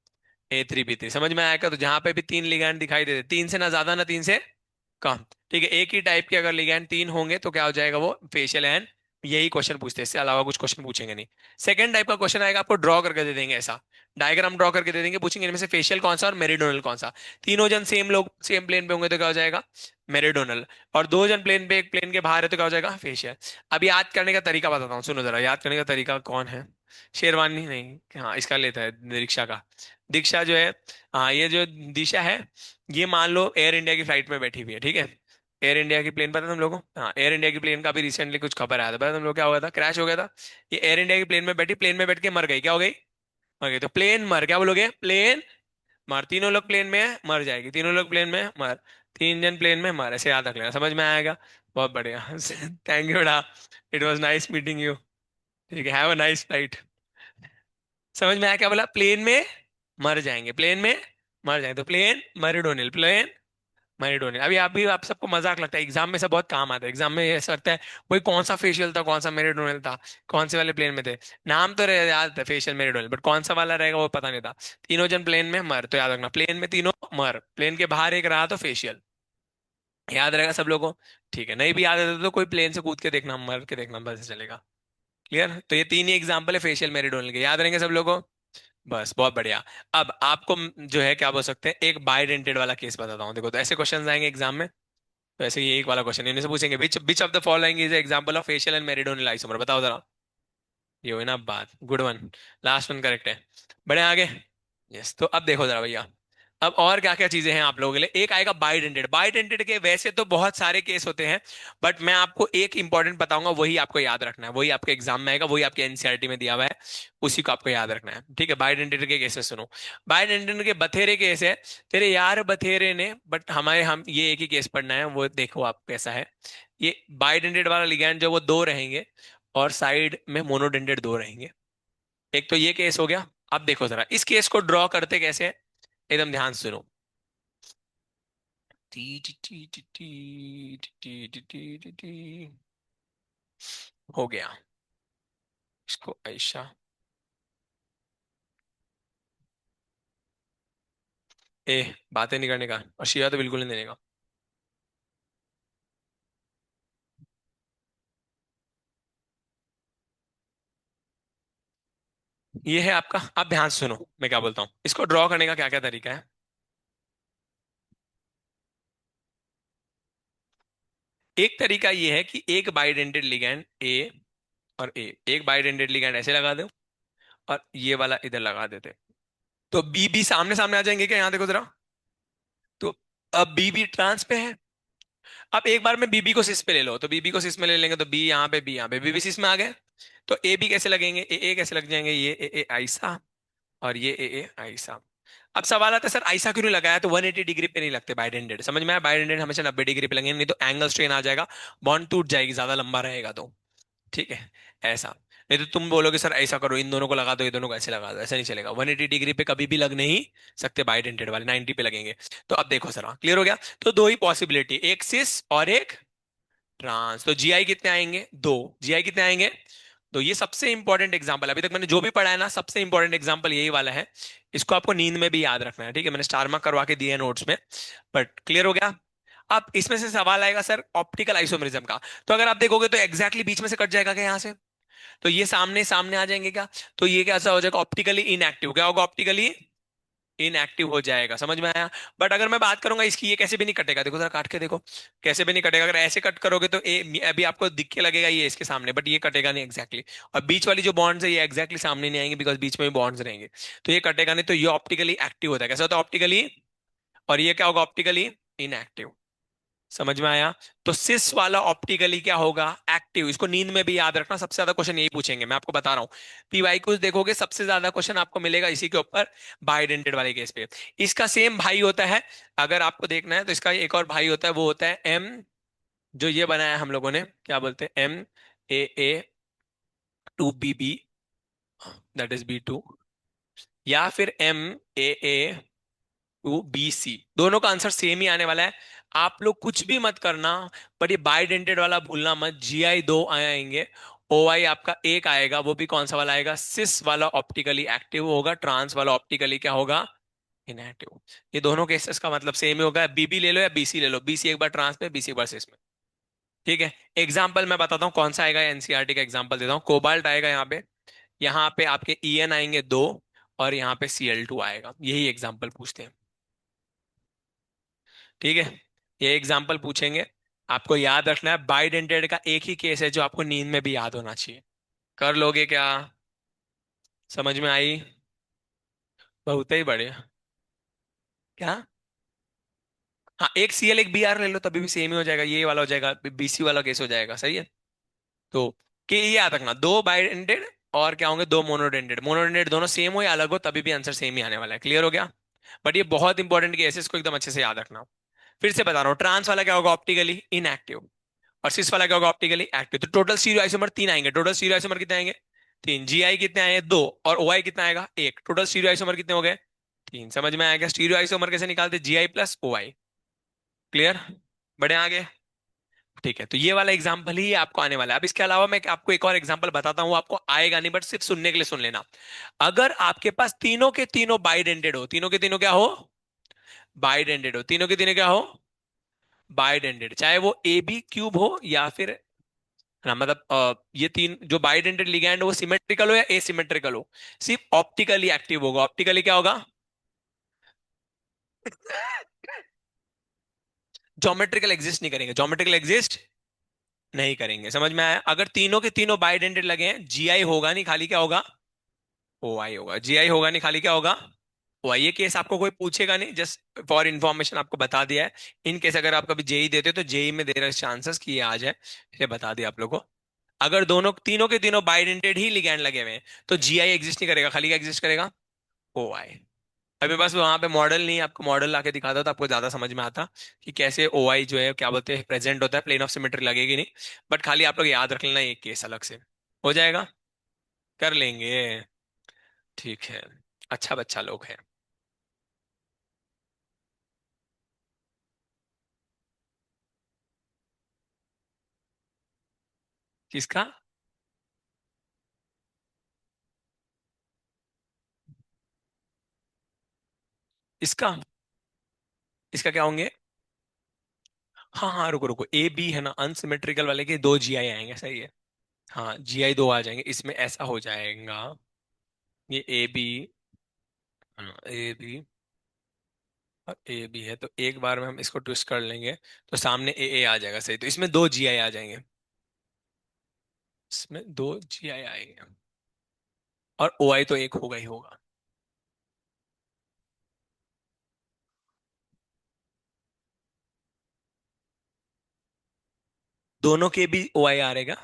A3B3। समझ में आएगा। तो जहां पे भी तीन लिगैंड दिखाई देते, तीन से ना ज्यादा ना तीन से कम, ठीक है, एक ही टाइप के अगर लिगैंड तीन होंगे तो क्या हो जाएगा, वो फेशियल एंड, यही क्वेश्चन पूछते हैं, इससे अलावा कुछ क्वेश्चन पूछेंगे नहीं। सेकंड टाइप का क्वेश्चन आएगा, आपको ड्रॉ करके दे देंगे, ऐसा डायग्राम ड्रॉ करके दे देंगे, पूछेंगे इनमें से फेशियल कौन सा और मेरिडोनल कौन सा। तीनों जन सेम लोग सेम प्लेन पे होंगे तो क्या हो जाएगा, मेरिडोनल। और दो जन प्लेन पे, एक प्लेन के बाहर है तो क्या हो जाएगा, फेशियल। अब याद करने का तरीका बताता हूँ, सुनो जरा, याद करने का तरीका कौन है, शेरवानी नहीं, हाँ इसका लेता है दीक्षा का, दीक्षा जो है, हाँ ये जो दिशा है, ये मान लो एयर इंडिया की फ्लाइट में बैठी हुई है, ठीक है। एयर इंडिया की प्लेन पता है तुम लोगों को, हाँ एयर इंडिया की प्लेन का भी रिसेंटली कुछ खबर आया था, पता है तुम लोग क्या हुआ था, क्रैश हो गया था। ये एयर इंडिया की प्लेन में बैठी, प्लेन में बैठ के मर गई, क्या हो गई, मर गई। तो प्लेन मर, क्या बोलोगे, प्लेन मर, तीनों लोग प्लेन में है, मर जाएगी, तीनों लोग प्लेन में है, मर, तीन जन प्लेन में मर, ऐसे याद रख लेना, समझ में आएगा। बहुत बढ़िया थैंक यू बेटा, it was nice meeting you. ठीक है, हैव अ नाइस फ्लाइट। समझ में आया क्या बोला, प्लेन में मर जाएंगे, प्लेन में मर जाएंगे, तो प्लेन मेरिडोनियल, प्लेन मेरिडोनियल। अभी आप भी, आप सबको मजाक लगता है, एग्जाम में सब बहुत काम आता है, एग्जाम में ऐसा लगता है वही कौन सा फेशियल था, कौन सा मेरिडोनियल था, कौन से वाले प्लेन में थे, नाम तो याद था फेशियल मेरिडोनियल, बट कौन सा वाला रहेगा वो पता नहीं था। तीनों जन प्लेन में मर, तो याद रखना प्लेन में तीनों मर, प्लेन के बाहर एक रहा तो फेशियल, याद रहेगा सब लोगों को। ठीक है, नहीं भी याद रहता तो कोई प्लेन से कूद के देखना, मर के देखना, बस चलेगा। क्लियर, तो ये तीन ही एग्जाम्पल है फेशियल मेरिडोनियल के, याद रहेंगे सब लोगों को। बस बहुत बढ़िया। अब आपको जो है क्या बोल सकते हैं, एक बाइडेंटेड वाला केस बताता हूँ, देखो तो ऐसे क्वेश्चन आएंगे एग्जाम में। तो ऐसे ये एक वाला क्वेश्चन इनमें से पूछेंगे, which of the following is example of facial and meridional isomer, बताओ जरा। ये हुई ना बात, good one, last one correct है, बड़े आगे। यस, तो अब देखो जरा भैया, अब और क्या क्या चीजें हैं आप लोगों के लिए, एक आएगा बाइडेंटेड। बाइडेंटेड के वैसे तो बहुत सारे केस होते हैं, बट मैं आपको एक इंपॉर्टेंट बताऊंगा, वही आपको याद रखना है, वही आपके एग्जाम में आएगा, वही आपके एनसीईआरटी में दिया हुआ है, उसी को आपको याद रखना है, ठीक है। बाइडेंटेड के केसेस सुनो। बाइडेंटेड के बथेरे केस है, तेरे यार बथेरे ने, बट हमारे, हम ये एक ही केस पढ़ना है, वो देखो आप कैसा है। ये बाइडेंटेड वाला लिगैंड जो वो दो रहेंगे, और साइड में मोनोडेंटेड दो रहेंगे। एक तो ये केस हो गया। अब देखो जरा इस केस को ड्रॉ करते कैसे है, एकदम ध्यान से सुनो। T T T T T T T T T T. हो गया, इसको ऐसा, ए बातें नहीं करने का, और शिवा तो बिल्कुल नहीं देने का। ये है आपका, अब ध्यान से सुनो मैं क्या बोलता हूँ, इसको ड्रॉ करने का क्या क्या तरीका है। एक तरीका ये है कि एक बाइडेंटेड लिगैंड ए और ए, एक बाइडेंटेड लिगैंड ऐसे लगा दो, और ये वाला इधर लगा देते, तो बी बी सामने सामने आ जाएंगे क्या, यहाँ देखो जरा। तो अब बी बी ट्रांस पे है, अब एक बार में बीबी को सिस पे ले लो, तो बीबी को सिस में ले लेंगे, तो बी यहाँ पे, बी यहाँ पे, बीबी सिस में आ गए। तो ए बी कैसे लगेंगे, ए ए कैसे लग जाएंगे, ये ए ए ऐसा, और ये ए ए आयसा। अब सवाल आता है, सर ऐसा क्यों नहीं लगाया? तो 180 डिग्री पे नहीं लगते बाइडेंडेड, समझ में आया? बाइडेंडेड हमेशा 90 डिग्री पे लगेंगे, नहीं तो एंगल स्ट्रेन आ जाएगा, बॉन्ड टूट जाएगी, ज्यादा लंबा रहेगा तो। ठीक है, ऐसा। नहीं तो तुम बोलोगे सर ऐसा करो, इन दोनों को लगा दो, ये दोनों को ऐसे लगा दो, ऐसा नहीं चलेगा। 180 डिग्री पे कभी भी लग नहीं सकते बाइडेंटेड वाले, 90 पे लगेंगे। तो अब देखो सर, क्लियर हो गया? तो दो ही पॉसिबिलिटी, एक सिस और एक ट्रांस। तो जीआई कितने आएंगे? दो। जीआई कितने आएंगे? तो ये सबसे इंपॉर्टेंट एग्जांपल, अभी तक मैंने जो भी पढ़ा है ना, सबसे इंपॉर्टेंट एग्जांपल यही वाला है। इसको आपको नींद में भी याद रखना है, ठीक है? मैंने स्टार मार्क करवा के दिए है नोट्स में। बट क्लियर हो गया? अब इसमें से सवाल आएगा सर ऑप्टिकल आइसोमेरिज्म का। तो अगर आप देखोगे तो एग्जैक्टली बीच में से कट जाएगा क्या यहाँ से? तो ये सामने सामने आ जाएंगे क्या? तो ये कैसा हो जाएगा? Optically inactive. क्या होगा? ऑप्टिकली इनएक्टिव हो जाएगा, समझ में आया? बट अगर मैं बात करूंगा इसकी, ये कैसे भी नहीं कटेगा, देखो जरा काट के देखो, कैसे भी नहीं कटेगा। अगर ऐसे कट करोगे तो अभी आपको दिख के लगेगा ये इसके सामने, बट ये कटेगा नहीं एग्जैक्टली exactly। और बीच वाली जो बॉन्ड्स है ये एग्जैक्टली सामने नहीं आएंगे, बिकॉज बीच में भी बॉन्ड्स रहेंगे। तो ये कटेगा नहीं, तो ये ऑप्टिकली एक्टिव होता है। कैसा होता है? ऑप्टिकली। और ये क्या होगा? Optically inactive. समझ में आया? तो सिस वाला ऑप्टिकली क्या होगा? एक्टिव। इसको नींद में भी याद रखना, सबसे ज्यादा क्वेश्चन यही पूछेंगे, मैं आपको बता रहा हूं। पीवाई को देखोगे सबसे ज्यादा क्वेश्चन आपको मिलेगा इसी के ऊपर, बाइडेंटेड वाले केस पे। इसका सेम भाई होता है, अगर आपको देखना है तो इसका एक और भाई होता है, वो होता है एम, जो ये बनाया हम लोगों ने, क्या बोलते हैं, MAA2BB, दैट इज B2, या फिर MAA2BC। दोनों का आंसर सेम ही आने वाला है। आप लोग कुछ भी मत करना, पर ये बाइडेंटेड वाला भूलना मत। GI दो आएंगे, OI आपका एक आएगा, वो भी कौन सा वाला आएगा? सिस वाला ऑप्टिकली एक्टिव होगा, ट्रांस वाला ऑप्टिकली क्या होगा? इनएक्टिव। ये दोनों केसेस का मतलब सेम ही होगा, BB ले लो या BC ले लो, BC एक बार ट्रांस में, BC एक बार सिस में। ठीक है, एग्जाम्पल मैं बताता हूँ कौन सा आएगा, एनसीईआरटी का एग्जाम्पल देता हूँ। कोबाल्ट आएगा यहाँ पे, यहाँ पे आपके EN आएंगे दो, और यहाँ पे Cl2 आएगा। यही एग्जाम्पल पूछते हैं, ठीक है? ये एग्जाम्पल पूछेंगे, आपको याद रखना है। बाइडेंटेड का एक ही केस है जो आपको नींद में भी याद होना चाहिए। कर लोगे क्या? समझ में आई? बहुत ही बढ़िया। क्या? हाँ, एक CL एक BR ले लो, तभी भी सेम ही हो जाएगा, ये वाला हो जाएगा, BC वाला केस हो जाएगा, सही है? तो कि ये याद रखना, दो बाइडेंटेड और क्या होंगे? दो मोनोडेंटेड। मोनोडेंटेड दोनों सेम हो या अलग हो, तभी भी आंसर सेम ही आने वाला है। क्लियर हो गया? बट ये बहुत इंपॉर्टेंट केस है, इसको एकदम अच्छे से याद रखना। फिर से बता रहा हूँ, ट्रांस वाला क्या होगा? Optically inactive. और सिस वाला क्या होगा? Optically active. तो टोटल स्टीरियो आइसोमर तीन आएंगे। टोटल स्टीरियो आइसोमर कितने आएंगे? तीन। GI कितने आए? दो। और OI कितना आएगा? एक। टोटल स्टीरियो आइसोमर कितने हो गए? तीन। समझ में आएगा? स्टीरियो आइसोमर कैसे निकालते? GI plus OI। क्लियर? बढ़े आगे? ठीक है, तो ये वाला एग्जाम्पल ही आपको आने वाला है। अब इसके अलावा मैं आपको एक और एग्जाम्पल बताता हूँ, आपको आएगा नहीं, बट सिर्फ सुनने के लिए सुन लेना। अगर आपके पास तीनों के तीनों बाइडेंटेड हो, तीनों के तीनों क्या हो? बाइडेंटेड हो। तीनों के तीनों क्या हो? बाइडेंटेड। चाहे वो AB क्यूब हो या फिर, ना मतलब ये तीन जो बाइडेंटेड लिगैंड वो सिमेट्रिकल हो या एसिमेट्रिकल हो, सिर्फ ऑप्टिकली एक्टिव होगा। ऑप्टिकली क्या होगा? ज्योमेट्रिकल एग्जिस्ट नहीं करेंगे, ज्योमेट्रिकल एग्जिस्ट नहीं करेंगे। समझ में आया? अगर तीनों के तीनों बाइडेंटेड लगे हैं, GI होगा नहीं, खाली क्या होगा? OI होगा। GI होगा नहीं, खाली क्या होगा? OI। ये केस आपको कोई पूछेगा नहीं, जस्ट फॉर इंफॉर्मेशन आपको बता दिया है। इन केस अगर आप कभी जेई देते हो तो जेई में देर चांसेस कि ये आ जाए, ये बता दिया आप लोगों को। अगर दोनों तीनों के तीनों बाइडेंटेड ही लिगैंड लगे हुए हैं, तो GI एग्जिस्ट नहीं करेगा, खाली क्या एग्जिस्ट करेगा? OI। अभी बस वहां पे मॉडल नहीं, आपको मॉडल लाके दिखाता तो आपको ज्यादा समझ में आता कि कैसे OI जो है क्या बोलते हैं प्रेजेंट होता है। प्लेन ऑफ सिमेट्री लगेगी नहीं, बट खाली आप लोग याद रख लेना एक केस अलग से, हो जाएगा। कर लेंगे। ठीक है, अच्छा बच्चा लोग है। किसका? इसका? इसका क्या होंगे? हाँ हाँ, रुको रुको, AB है ना, अनसिमेट्रिकल वाले के दो GI आएंगे, सही है। हाँ, GI दो आ जाएंगे, इसमें ऐसा हो जाएगा। ये AB, AB और AB है, तो एक बार में हम इसको ट्विस्ट कर लेंगे, तो सामने AA आ जाएगा, सही। तो इसमें दो GI आ जाएंगे, इसमें दो GI आएंगे, और OI तो एक होगा ही होगा। दोनों के भी OI आ रहेगा।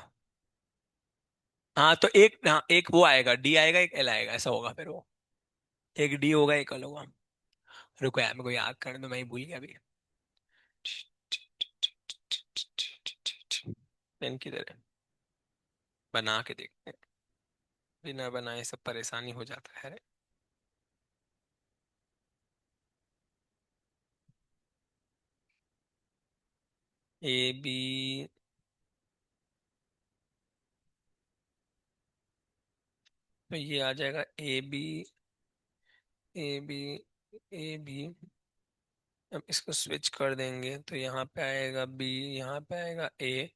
हाँ, तो एक, हाँ एक वो आएगा, D आएगा, एक L आएगा, ऐसा होगा फिर वो। एक डी होगा, एक एल होगा। रुको यार, मेरे को याद करने दो, मैं ही भूल गया अभी। पेन किधर है? बना के देखते हैं। बिना बनाए सब परेशानी हो जाता है। A B. तो ये आ जाएगा A B, A B, A B. अब इसको स्विच कर देंगे तो यहाँ पे आएगा बी, यहाँ पे आएगा ए।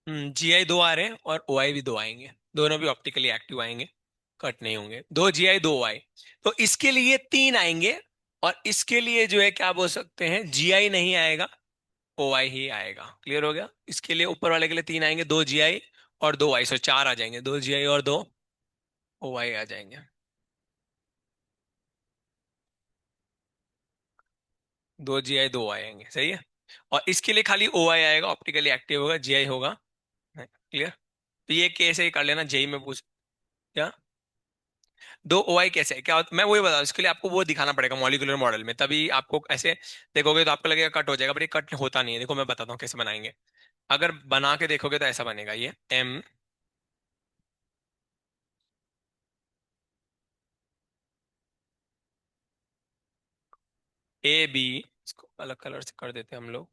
जी आई दो आ रहे हैं और ओ आई भी दो आएंगे, दोनों भी ऑप्टिकली एक्टिव आएंगे, कट नहीं होंगे। दो जी आई दो ओ आई। तो इसके लिए तीन आएंगे, और इसके लिए जो है क्या बोल सकते हैं, जी आई नहीं आएगा, ओ आई ही आएगा। क्लियर हो गया? इसके लिए ऊपर वाले के लिए तीन आएंगे, दो जी आई और दो आई, सो चार आ जाएंगे, दो जी आई और दो ओ आई आ जाएंगे। दो जी आई दो आएंगे, सही है। और इसके लिए खाली ओ आई आएगा, ऑप्टिकली एक्टिव होगा, जी आई होगा। क्लियर? तो ये कैसे ही कर लेना, जेई में पूछ। क्या? दो ओ आई कैसे है, मैं वही बता रहा हूं, इसके लिए आपको वो दिखाना पड़ेगा मॉलिक्यूलर मॉडल में, तभी आपको ऐसे देखोगे तो आपको लगेगा कट हो जाएगा, बट ये कट होता नहीं है। देखो मैं बताता हूँ कैसे बनाएंगे। अगर बना के देखोगे तो ऐसा बनेगा, ये एम ए बी, इसको अलग कलर से कर देते हैं हम लोग।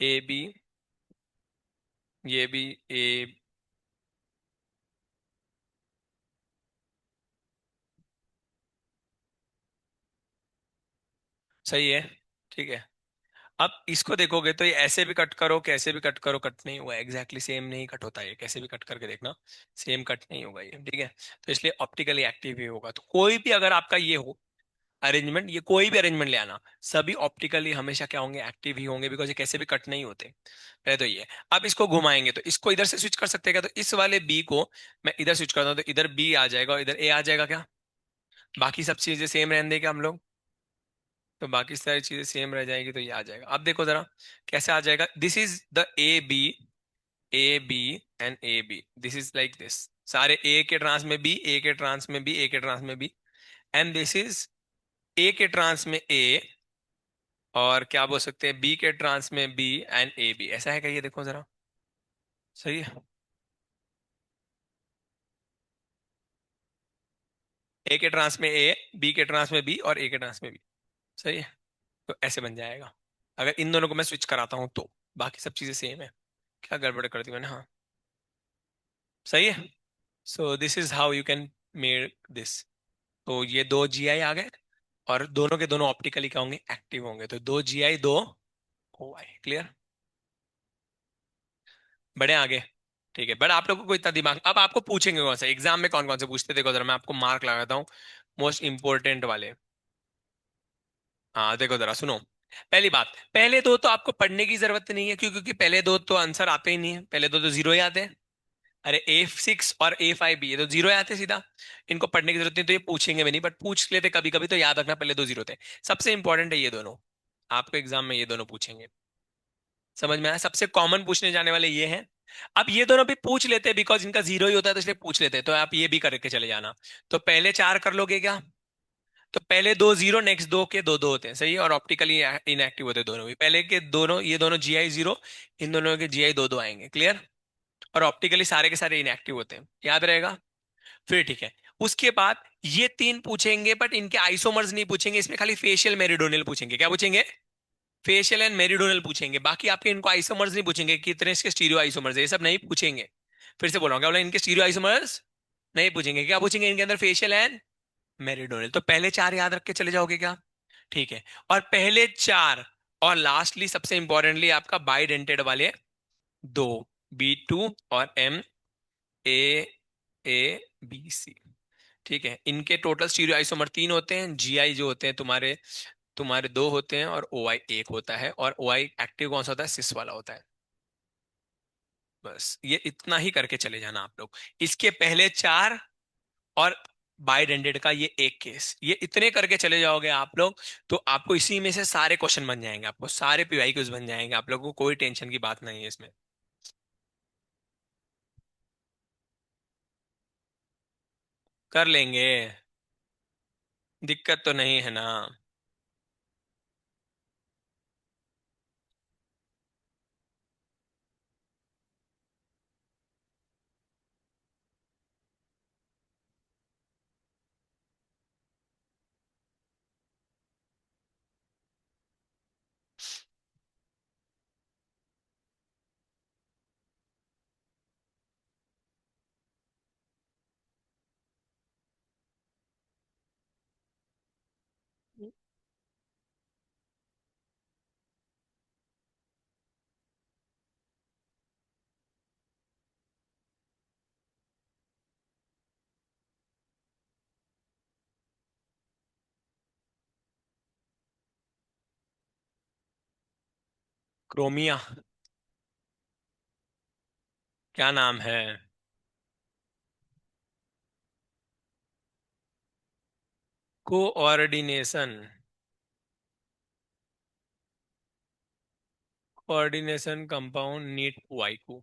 ए बी, ये भी ए, सही है। ठीक है। अब इसको देखोगे तो ये ऐसे भी कट करो, कैसे भी कट करो, कट नहीं हुआ, एग्जैक्टली सेम नहीं कट होता है, कैसे भी कट करके देखना, सेम कट नहीं होगा ये। ठीक है? तो इसलिए ऑप्टिकली एक्टिव ही होगा। तो कोई भी अगर आपका ये हो अरेंजमेंट, ये कोई भी अरेंजमेंट ले आना, सभी ऑप्टिकली हमेशा क्या होंगे, एक्टिव ही होंगे, बिकॉज ये कैसे भी कट नहीं होते। पहले तो ये। अब इसको घुमाएंगे तो इसको इधर से स्विच कर सकते हैं क्या? तो इस वाले बी को मैं इधर स्विच करता हूँ तो इधर बी आ जाएगा और इधर ए आ जाएगा क्या? बाकी सब चीजें सेम रहने देंगे हम लोग। तो बाकी सारी चीजें सेम रह जाएगी, तो ये आ जाएगा। अब देखो जरा कैसे आ जाएगा। This is the A B, A B and A B, this is like this. सारे ए के ट्रांस में बी, ए के ट्रांस में बी, ए के ट्रांस में B. And this is A के ट्रांस में ए, और क्या बोल सकते हैं, बी के ट्रांस में बी एंड ए बी। ऐसा है क्या? ये देखो जरा। सही है। ए के ट्रांस में ए, बी के ट्रांस में बी और ए के ट्रांस में बी। सही है। तो ऐसे बन जाएगा अगर इन दोनों को मैं स्विच कराता हूँ तो। बाकी सब चीजें सेम है। क्या गड़बड़ कर दी मैंने? हाँ, सही है। So this is how you can make this. तो ये दो जी आई आ गए, और दोनों के दोनों ऑप्टिकली क्या होंगे, एक्टिव होंगे। तो दो जी आई दो ओ आई। क्लियर? बड़े आगे। ठीक है, बट आप लोगों को इतना दिमाग, अब आपको पूछेंगे कौन सा एग्जाम में, कौन कौन से पूछते, देखो जरा मैं आपको मार्क लगाता हूँ, मोस्ट इंपोर्टेंट वाले। हाँ देखो जरा सुनो। पहली बात, पहले दो तो आपको पढ़ने की जरूरत नहीं है, क्योंकि पहले दो तो आंसर आते ही नहीं है, पहले दो तो जीरो ही आते हैं। अरे A6 और A5 भी ये तो जीरो आते हैं सीधा। इनको पढ़ने की जरूरत नहीं, तो ये पूछेंगे भी नहीं, बट पूछ लेते कभी कभी, तो याद रखना पहले दो जीरो थे। सबसे इंपॉर्टेंट है ये दोनों, आपको एग्जाम में ये दोनों पूछेंगे। समझ में आया? सबसे कॉमन पूछने जाने वाले ये हैं। अब ये दोनों भी पूछ लेते हैं, बिकॉज इनका जीरो ही होता है तो इसलिए पूछ लेते हैं, तो आप ये भी करके चले जाना। तो पहले चार कर लोगे क्या? तो पहले दो जीरो, नेक्स्ट दो के दो दो होते हैं, सही है, और ऑप्टिकली इनएक्टिव होते हैं दोनों भी। पहले के दोनों, ये दोनों जी आई जीरो, इन दोनों के जी आई दो दो आएंगे। क्लियर? और ऑप्टिकली सारे के सारे इनएक्टिव होते हैं, याद रहेगा? फिर ठीक है। उसके बाद ये तीन पूछेंगे, बट इनके आइसोमर्स नहीं पूछेंगे, इसमें खाली फेशियल मेरिडोनल पूछेंगे। क्या पूछेंगे? फेशियल एंड मेरिडोनल पूछेंगे। बाकी आपके इनको आइसोमर्स नहीं पूछेंगे, कितने इसके स्टीरियो आइसोमर्स है, ये सब नहीं पूछेंगे। फिर से बोल रहा हूँ, क्या बोला? इनके स्टीरियो आइसोमर्स नहीं पूछेंगे। क्या पूछेंगे? इनके अंदर फेशियल एंड मेरिडोनल। तो पहले चार याद रख के चले जाओगे क्या? ठीक है। और पहले चार और लास्टली सबसे इंपॉर्टेंटली आपका बाइडेंटेड वाले दो, B2 और MAABC। ठीक है, इनके टोटल स्टीरियो आइसोमर तीन होते हैं, GI जो होते हैं तुम्हारे तुम्हारे दो होते हैं, और OI एक होता है, और OI एक्टिव कौन सा होता है, सिस वाला होता है। बस ये इतना ही करके चले जाना आप लोग। इसके पहले चार, और बाइडेंडेड का ये एक केस, ये इतने करके चले जाओगे आप लोग, तो आपको इसी में से सारे क्वेश्चन बन जाएंगे, आपको सारे PYQs बन जाएंगे, आप लोगों को कोई टेंशन की बात नहीं है इसमें। कर लेंगे, दिक्कत तो नहीं है ना। क्रोमिया, क्या नाम है? कोऑर्डिनेशन, कोऑर्डिनेशन कंपाउंड नीट वाईकू।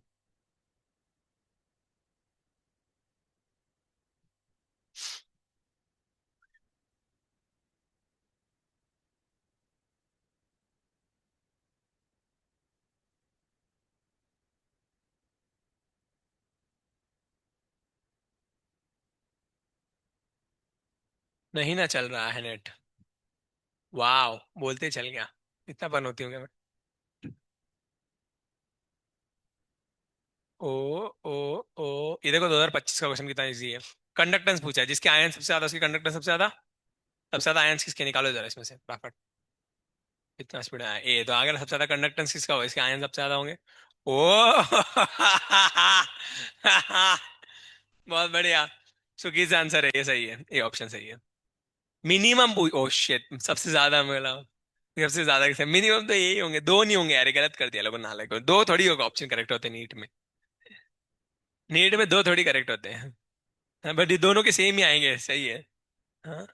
नहीं ना चल रहा है नेट। वाह, बोलते चल गया। इतना फन होती हूँ क्या मैं? ओ ओ ओ, ये देखो 2025 का क्वेश्चन कितना इजी है। कंडक्टेंस पूछा है, जिसके आयन सबसे ज्यादा उसकी कंडक्टेंस सबसे ज्यादा, सबसे ज्यादा आयंस किसके, निकालो जरा इसमें से फटाफट। इतना स्पीड है ए तो आगे, सबसे ज्यादा कंडक्टेंस किसका होगा, इसके आयन सबसे ज्यादा होंगे। ओ बहुत बढ़िया। सुखी से आंसर है, ये सही है, ये ऑप्शन सही है। मिनिमम, ओ शिट, सबसे ज्यादा मिला। सबसे ज्यादा किसे, मिनिमम तो यही होंगे, दो नहीं होंगे यार, ये गलत कर दिया लोगों ने, हालांकि दो थोड़ी होगा ऑप्शन करेक्ट होते नीट में। नीट में दो थोड़ी करेक्ट होते हैं। हाँ, बट ये दोनों के सेम ही आएंगे, सही है। हाँ,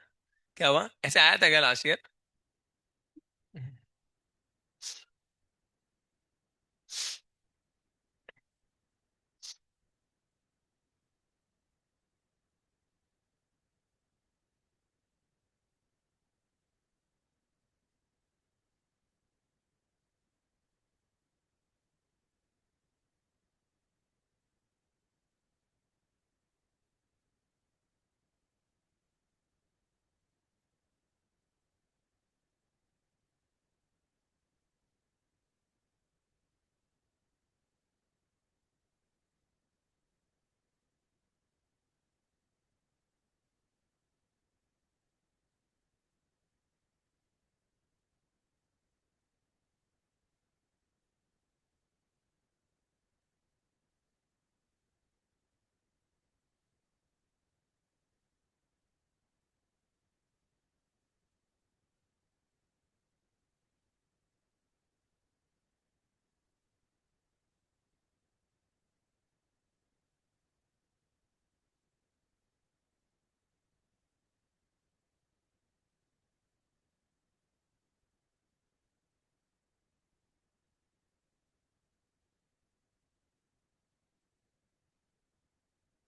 क्या हुआ, ऐसे आया था क्या last year?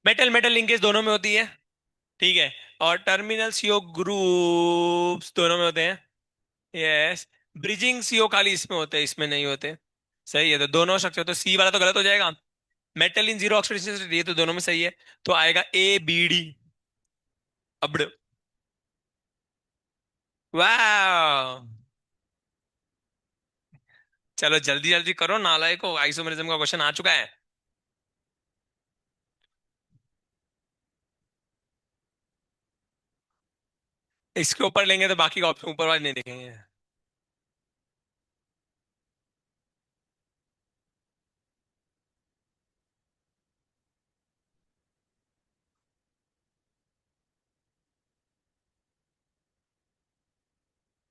Metal metal linkage दोनों में होती है, ठीक है। और टर्मिनल सीओ ग्रुप्स दोनों में होते हैं। यस। ब्रिजिंग सीओ खाली इसमें होते हैं, इसमें नहीं होते। सही है, तो दोनों स्ट्रक्चर, तो सी वाला तो गलत हो जाएगा। मेटल इन जीरो ऑक्सीडेशन, ये तो दोनों में सही है। तो आएगा ABD। अब, वाह, चलो जल्दी जल्दी करो नालायक को, आइसोमेरिज्म का क्वेश्चन आ चुका है। इसके ऊपर लेंगे तो बाकी का ऑप्शन ऊपर वाले नहीं देखेंगे।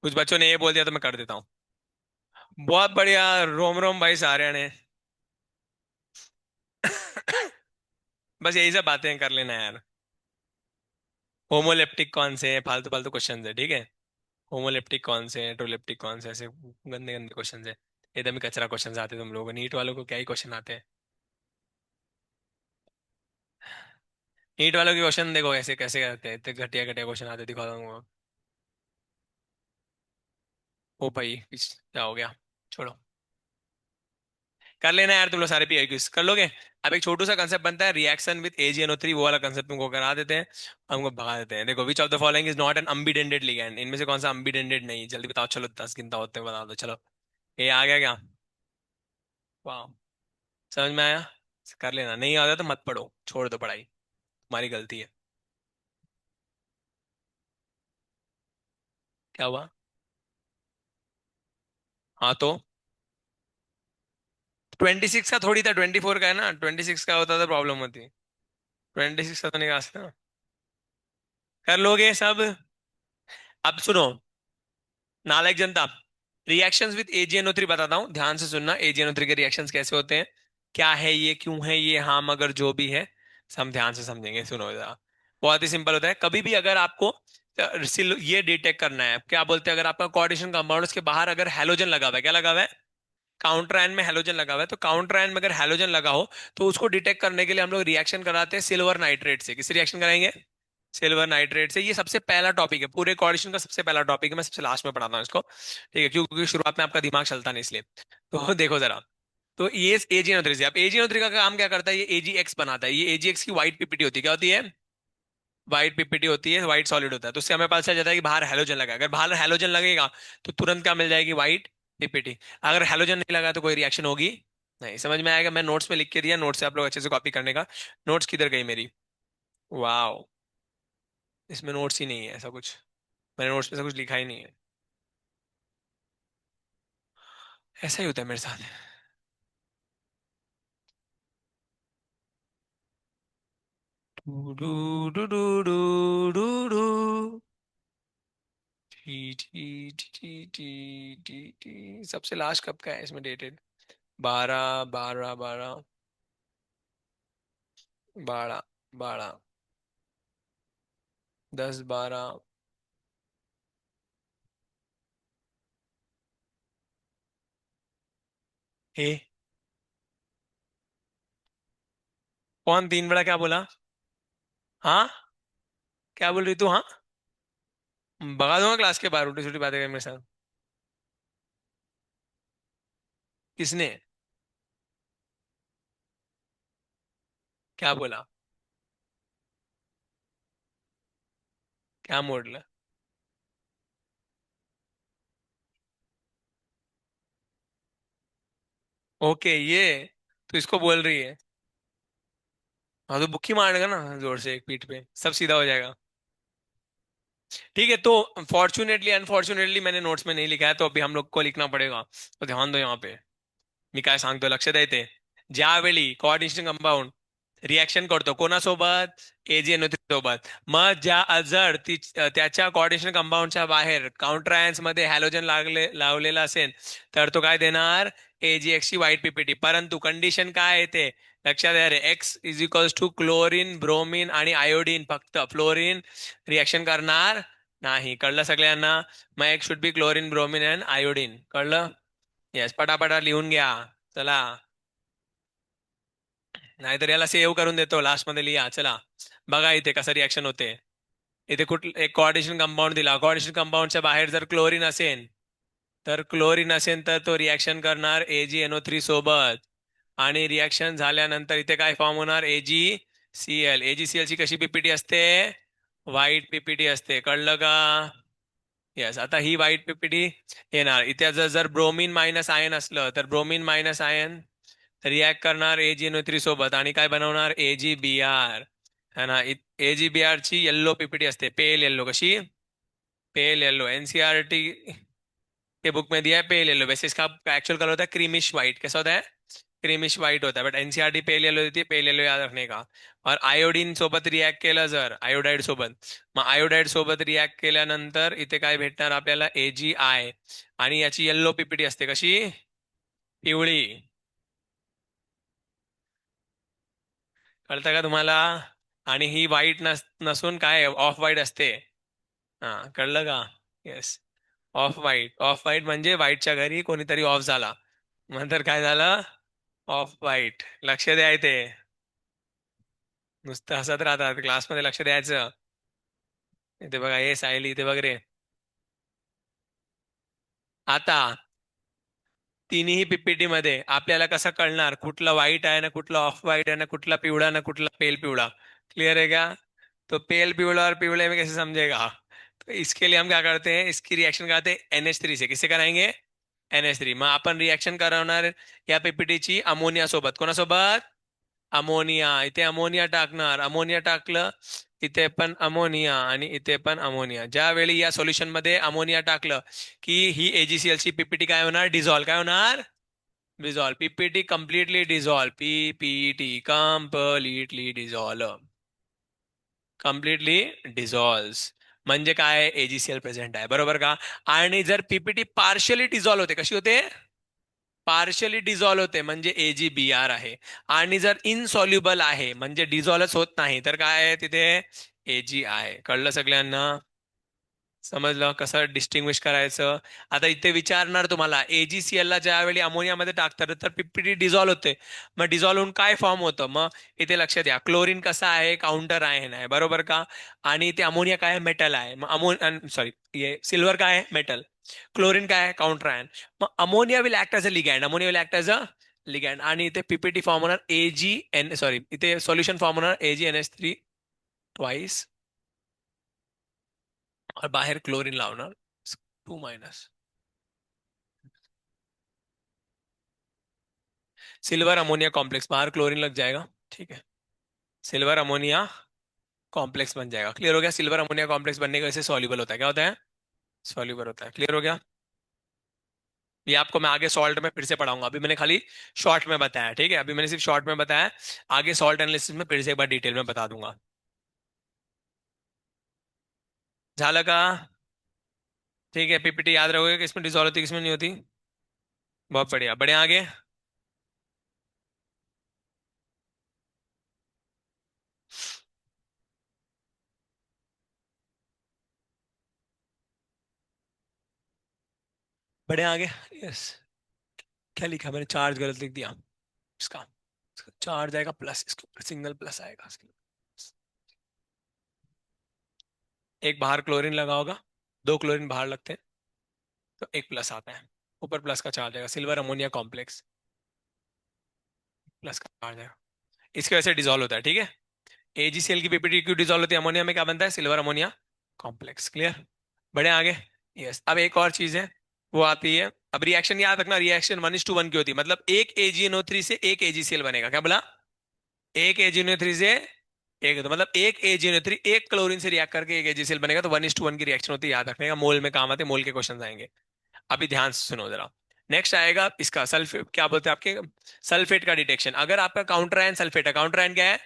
कुछ बच्चों ने ये बोल दिया तो मैं कर देता हूँ। बहुत बढ़िया। रोम रोम भाई सारे ने। बस यही सब बातें कर लेना यार। होमोलेप्टिक कौन से हैं, फालतू फालतू क्वेश्चन है, ठीक है। होमोलेप्टिक कौन से हैं, ट्रोलेप्टिक कौन से, ऐसे गंदे गंदे क्वेश्चन है। एकदम ही कचरा क्वेश्चन आते हैं तुम लोगों को, नीट वालों को क्या ही क्वेश्चन आते हैं। नीट वालों के क्वेश्चन देखो ऐसे कैसे आते हैं, इतने घटिया घटिया क्वेश्चन आते हैं, दिखा दूंगा। ओ भाई क्या हो गया। छोड़ो। कर लेना यार, तुम लोग सारे पीआईक्यूज कर लोगे। अब एक छोटू सा कंसेप्ट बनता है, रिएक्शन विद AgNO3, वो वाला कंसेप्ट तुमको करा देते हैं। हमको भगा देते हैं। देखो, which of the following is not an ambidentate ligand, इनमें से कौन सा अम्बिडेंटेड नहीं, जल्दी बताओ, चलो 10 गिनता होते हैं, बता दो चलो। ये आ गया क्या? वाह। समझ में आया। कर लेना, नहीं आता तो मत पढ़ो, छोड़ दो पढ़ाई, तुम्हारी गलती है। क्या हुआ? हाँ तो 26 का थोड़ी था, 24 का है ना, 26 का होता तो प्रॉब्लम होती। 26 का तो नहीं आ सकता। कर लोगे सब। अब सुनो, नालायक जनता, रिएक्शंस विद AgNO3 बताता हूँ, ध्यान से सुनना। AgNO3 के रिएक्शंस कैसे होते हैं, क्या है ये, क्यों है ये, हाँ मगर जो भी है, सब ध्यान से समझेंगे, सुनो जरा। बहुत ही सिंपल होता है। कभी भी अगर आपको ये डिटेक्ट करना है, क्या बोलते हैं, अगर आपका कोऑर्डिनेशन कंपाउंड के बाहर अगर हैलोजन लगा हुआ है, क्या लगा हुआ है, काउंटर आयन में हैलोजन लगा हुआ है, तो काउंटर आयन में अगर हैलोजन लगा हो, तो उसको डिटेक्ट करने के लिए हम लोग रिएक्शन कराते हैं सिल्वर नाइट्रेट से। किससे रिएक्शन कराएंगे? सिल्वर नाइट्रेट से। ये सबसे पहला टॉपिक है, पूरे कोऑर्डिनेशन का सबसे पहला टॉपिक है, मैं सबसे लास्ट में पढ़ाता हूँ इसको, ठीक है, क्योंकि शुरुआत में आपका दिमाग चलता नहीं इसलिए। तो देखो जरा, तो ये AgNO3 से, अब AgNO3 का काम क्या करता है, ये AgX बनाता है। ये AgX की व्हाइट पीपीटी होती है, क्या होती है? व्हाइट पीपीटी होती है, व्हाइट सॉलिड होता है, तो उससे हमें पता चल जाता है कि बाहर हैलोजन लगा है। अगर बाहर हैलोजन लगेगा तो तुरंत क्या मिल जाएगी, व्हाइट पीपीटी। अगर हैलोजन नहीं लगा तो कोई रिएक्शन होगी नहीं। समझ में आएगा? मैं नोट्स में लिख के दिया, नोट्स से आप लोग अच्छे से कॉपी करने का। नोट्स किधर गई मेरी? वाह, इसमें नोट्स ही नहीं है ऐसा कुछ, मैंने नोट्स में ऐसा कुछ लिखा ही नहीं है। ऐसा ही होता है मेरे साथ। Do do do do do do do. T T T T T T. सबसे लास्ट कब का है इसमें डेटेड? 12 12 12, 12 12, 10 12। हे, कौन 3 बड़ा क्या बोला? हाँ, क्या बोल रही तू? हाँ, भगा दूंगा क्लास के बाहर, उल्टी छुट्टी बातें कर मेरे साथ। किसने? क्या बोला? क्या मॉडल? ओके, ये तो इसको बोल रही है। हाँ तो बुक्की मारेगा ना जोर से एक पीठ पे, सब सीधा हो जाएगा। ठीक है, तो फॉर्चुनेटली अनफॉर्चुनेटली मैंने नोट्स में नहीं लिखा है, तो अभी हम लोग को लिखना पड़ेगा, तो ध्यान दो यहाँ पे। मी काय सांगतो लक्ष द्यायचे, ज्यावेळी कोऑर्डिनेशन कंपाऊंड रिएक्शन करतो कोणासोबत, AgNO3 सोबत, मग जर त्याच्या कोऑर्डिनेशन कंपाऊंडच्या बाहेर काउंटर आयन्स मध्ये हॅलोजन लावलेला असेल, तर तो काय देणार, AgX ची व्हाईट पीपीटी। परंतु कंडिशन काय येते, लक्षात द्या रे, X is equals to chlorine bromine आणि आयोडीन, फक्त फ्लोरीन रिएक्शन करणार नाही। कळलं सगळ्यांना? मग एक should be chlorine bromine and iodine, कळलं? येस, पटापटा लिहून घ्या, चला, नाहीतर याला सेव्ह करून देतो, लास्ट मध्ये लिहा, चला। बघा इथे कसं रिएक्शन होते। इथे एक कोऑर्डिनेशन कंपाऊंड दिला, कोऑर्डिनेशन कंपाऊंडच्या बाहेर जर क्लोरीन असेल, तर तो रिएक्शन करणार AgNO3 सोबत, आणि रिएक्शन झाल्यानंतर इथे काय फॉर्म होणार, AgCl। AgCl ची कशी पीपीटी असते, व्हाईट पीपीटी असते, कळलं का? येस, आता ही व्हाईट पीपीटी येणार इथे, जर जर ब्रोमीन मायनस आयन असलं, तर ब्रोमीन मायनस आयन रिॲक्ट करणार AgNO3 सोबत, आणि काय बनवणार, AgBr, है ना। AgBr ची येल्लो पीपीटी असते, पेल येल्लो, कशी, पेल येल्लो, एनसीईआरटी के बुक में दिया है पेल येल्लो, वैसे इसका एक्चुअल कलर होता है क्रीमिश व्हाइट। कैसा होता है? क्रीमिश व्हाईट होता है, बट एनसीईआरटी पेल येलो देते, पेल येलो याद रखने का. और आयोडीन सोबत रिॲक्ट केलं जर आयोडाईड सोबत, मग आयोडाईड सोबत रिॲक्ट केल्यानंतर इथे काय भेटणार आपल्याला, AgI. आणि याची येल्लो पीपीटी असते कशी, पिवळी. कळतं का तुम्हाला? आणि ही व्हाईट नसून काय ऑफ व्हाईट असते. हा, कळलं का? Yes. Off white, off white म्हणजे व्हाईटच्या घरी कोणीतरी ऑफ झाला, नंतर काय झालं, ऑफ व्हाईट. लक्ष द्याय ते, नुसतं हसत राहतात क्लासमध्ये, लक्ष द्यायचं. इथे बघा, हे सायली इथे बघ रे. आता तिन्ही पीपीटी मध्ये आपल्याला कसं कळणार कुठला व्हाईट आहे ना, कुठला ऑफ व्हाईट है ना, कुठला पिवळा ना, कुठला पेल पिवळा? क्लियर है क्या? तो पेल पिवला और पिवले में कैसे समझेगा? तो इसके लिए हम क्या करते हैं, इसकी रिएक्शन कराते हैं NH3 से. किससे कराएंगे? NH3. मग आपण रिएक्शन करवणार या पीपीटीची अमोनिया सोबत. कोणासोबत? अमोनिया. इथे अमोनिया टाकणार, अमोनिया टाकलं, इथे पण अमोनिया आणि इथे पण अमोनिया. ज्यावेळी या सोल्युशन मध्ये अमोनिया टाकलं की ही AgCl ची पीपीटी काय होणार, डिझॉल्व. काय होणार? Dissolve. PPT completely dissolve. PPT completely dissolve. Completely dissolve. म्हणजे काय, AgCl प्रेझेंट आहे, बरोबर का? आणि जर पीपीटी पार्शियली डिझॉल्व होते, कशी होते? पार्शियली डिझॉल्व होते म्हणजे AgBr आहे. आणि जर इनसॉल्युबल आहे म्हणजे डिझॉल्वच होत नाही, तर काय आहे तिथे, AgI. कळलं सगळ्यांना? समजलं कसं डिस्टिंग्विश करायचं? आता इथे विचारणार तुम्हाला, AgCl ला ज्यावेळी अमोनियामध्ये टाकतात तर पीपीटी डिझॉल्व होते, मग डिझॉल्व होऊन काय फॉर्म होतं? मग इथे लक्ष द्या, क्लोरीन कसा आहे, काउंटर आयन आहे, बरोबर का? आणि इथे अमोनिया काय आहे, मेटल आहे. मग सॉरी, ये सिल्वर काय आहे, मेटल. क्लोरीन काय आहे, काउंटर आयन. मग ammonia will act as a ligand, ammonia will act as a ligand. आणि इथे पीपीटी फॉर्म होणार सॉरी, इथे सोल्युशन फॉर्म होणार AgNH3 ट्वाइस, और बाहर क्लोरीन लावणार 2 माइनस. सिल्वर अमोनिया कॉम्प्लेक्स, बाहर क्लोरीन लग जाएगा, ठीक है. सिल्वर अमोनिया कॉम्प्लेक्स बन जाएगा. क्लियर हो गया? सिल्वर अमोनिया कॉम्प्लेक्स बनने का वैसे सॉल्युबल होता है. क्या होता है? सॉल्युबल होता है. क्लियर हो गया? ये आपको मैं आगे सॉल्ट में फिर से पढ़ाऊंगा, अभी मैंने खाली शॉर्ट में बताया, ठीक है? अभी मैंने सिर्फ शॉर्ट में बताया, आगे सॉल्ट एनालिसिस में फिर से एक बार डिटेल में बता दूंगा. झालं का? ठीक है, पीपीटी याद रखोगे कि इसमें डिसॉल्व होती किसमें नहीं होती. बहुत बढ़िया. बढ़िया, आगे. बढ़िया, आगे. यस. क्या लिखा मैंने, चार्ज गलत लिख दिया इसका. चार्ज आएगा प्लस, इसके ऊपर सिग्नल प्लस आएगा. एक बाहर क्लोरीन लगा होगा, 2 क्लोरीन बाहर लगते हैं, तो एक प्लस आता है, ऊपर प्लस का चार्ज आएगा. सिल्वर अमोनिया कॉम्प्लेक्स, प्लस का चार्ज आएगा, इसकी वजह से डिजोल्व होता है, ठीक है? AgCl की पीपीटी क्यों डिजोल्व होती है, अमोनिया में क्या बनता है, सिल्वर अमोनिया कॉम्प्लेक्स. क्लियर? बढ़े आगे. यस. अब एक और चीज है, वो आती है, अब रिएक्शन याद रखना, रिएक्शन 1:1 की होती है, मतलब एक AgNO3 से एक AgCl बनेगा. क्या बोला? एक AgNO3 से एक, तो मतलब एक AgNO3 एक क्लोरीन से रिएक्ट करके एक AgCl बनेगा, तो 1:1 की रिएक्शन होती है. याद रखने का, मोल में काम आते हैं, मोल के क्वेश्चन आएंगे. अभी ध्यान से सुनो जरा. नेक्स्ट आएगा इसका सल्फेट, क्या बोलते हैं आपके, सल्फेट का डिटेक्शन. अगर आपका काउंटर आयन सल्फेट है, काउंटर आयन क्या है,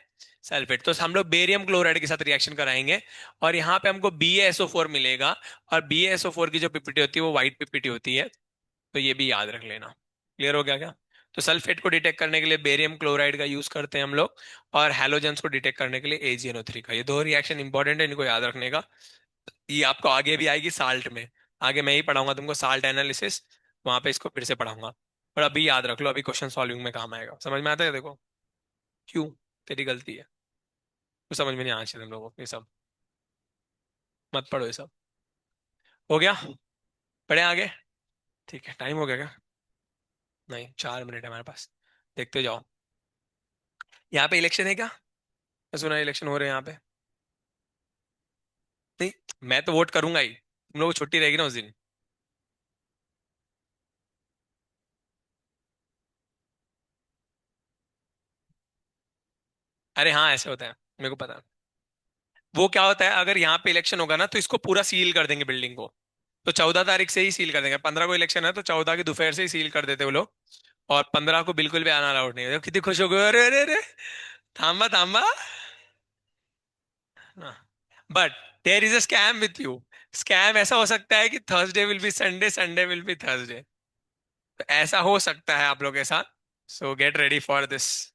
सल्फेट, तो हम लोग बेरियम क्लोराइड के साथ रिएक्शन कराएंगे, और यहाँ पे हमको BaSO4 मिलेगा. और BaSO4 की जो पीपीटी होती है वो व्हाइट पीपीटी होती है, तो ये भी याद रख लेना. क्लियर हो गया क्या? तो सल्फेट को डिटेक्ट करने के लिए बेरियम क्लोराइड का यूज करते हैं हम लोग, और हैलोजेंस को डिटेक्ट करने के लिए AgNO3 का. ये दो रिएक्शन इंपॉर्टेंट है, इनको याद रखने का. ये आपको आगे भी आएगी साल्ट में, आगे मैं ही पढ़ाऊंगा तुमको साल्ट एनालिसिस, वहां पे इसको फिर से पढ़ाऊंगा. पर अभी याद रख लो, अभी क्वेश्चन सॉल्विंग में काम आएगा. समझ में आता है? देखो, क्यों, तेरी गलती है, तो समझ में नहीं आना चाहिए तुम लोगों को ये सब, मत पढ़ो ये सब. हो गया? पढ़े आगे? ठीक है, टाइम हो गया क्या? नहीं, 4 मिनट है हमारे पास, देखते जाओ. यहाँ पे इलेक्शन है क्या? मैं सुना इलेक्शन हो रहे हैं यहाँ पे. नहीं, मैं तो वोट करूंगा ही, तुम लोगों को छुट्टी रहेगी ना उस दिन. अरे हाँ, ऐसे होता है, मेरे को पता है. वो क्या होता है, अगर यहाँ पे इलेक्शन होगा ना तो इसको पूरा सील कर देंगे बिल्डिंग को, तो 14 तारीख से ही सील कर देंगे. 15 को इलेक्शन है तो 14 की दोपहर से ही सील कर देते वो लोग. और 15 को बिल्कुल भी आना अलाउड नहीं है। देखो कितनी खुश हो गए, अरे अरे अरे, थांबा थांबा। But there is a scam with you. Scam ऐसा हो सकता है कि Thursday will be Sunday, Sunday will be Thursday. तो ऐसा हो सकता है आप लोग के साथ। So get ready for this.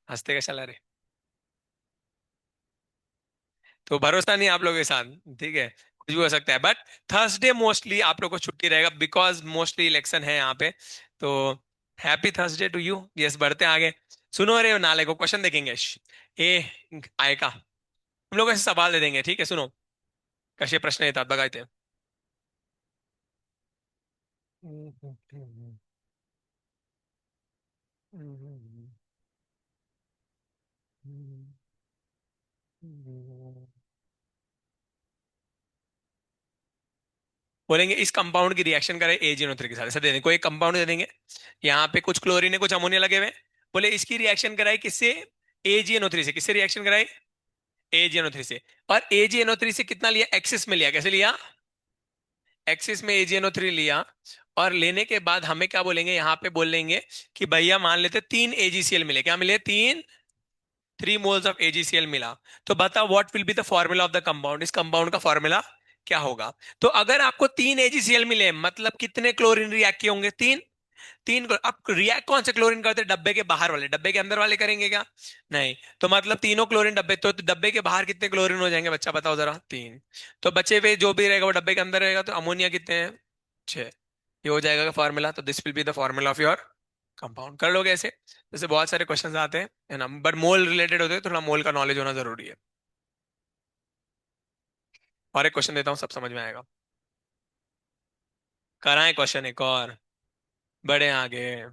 हंसते कैसा ला रहे? तो भरोसा नहीं आप लोगों के साथ। ठीक है, कुछ भी हो सकता है, बट थर्सडे मोस्टली आप लोग को छुट्टी रहेगा बिकॉज मोस्टली इलेक्शन है यहाँ पे। तो happy Thursday to you. Yes, बढ़ते हैं आगे। सुनो, अरे नाले को क्वेश्चन देखेंगे। ए आएगा, हम लोग ऐसे सवाल दे देंगे, ठीक है? सुनो, कसे प्रश्न येतात बघा इथे। बोलेंगे इस कंपाउंड की रिएक्शन करें AgNO3 के साथ, ऐसा दे देंगे, कोई कंपाउंड दे देंगे। यहाँ पे कुछ क्लोरीन है, कुछ अमोनिया लगे हुए हैं। बोले इसकी रिएक्शन कराई किससे? AgNO3 से। किससे रिएक्शन कराई? AgNO3 से। और AgNO3 से कितना लिया? एक्सिस में लिया। कैसे लिया? एक्सिस में AgNO3 लिया। और लेने के बाद हमें क्या बोलेंगे यहाँ पे? बोलेंगे कि भैया मान लेते 3 AgCl मिले। क्या मिले? 3 मोल्स ऑफ AgCl मिला। तो बताओ what will be the formula of the compound. इस कंपाउंड का फॉर्मूला क्या होगा? तो अगर आपको 3 AgCl मिले, मतलब कितने क्लोरीन रिएक्ट किए होंगे? तीन। अब रिएक्ट कौन से क्लोरीन करते हैं? डब्बे के बाहर वाले। डब्बे के अंदर वाले करेंगे क्या? नहीं। तो मतलब तीनों क्लोरीन डब्बे, तो डब्बे के बाहर कितने क्लोरीन हो जाएंगे बच्चा, बताओ जरा? तीन। तो बचे हुए जो भी रहेगा वो डब्बे के अंदर रहेगा। तो अमोनिया कितने हैं? 6। ये हो जाएगा फॉर्मूला। तो this will be the formula of your compound. कर लोगे ऐसे? जैसे बहुत सारे क्वेश्चंस आते हैं, है ना, बट मोल रिलेटेड होते हैं, तो थोड़ा मोल का नॉलेज होना जरूरी है। और एक क्वेश्चन देता हूँ, सब समझ में आएगा। कराएं क्वेश्चन एक और, बड़े आगे।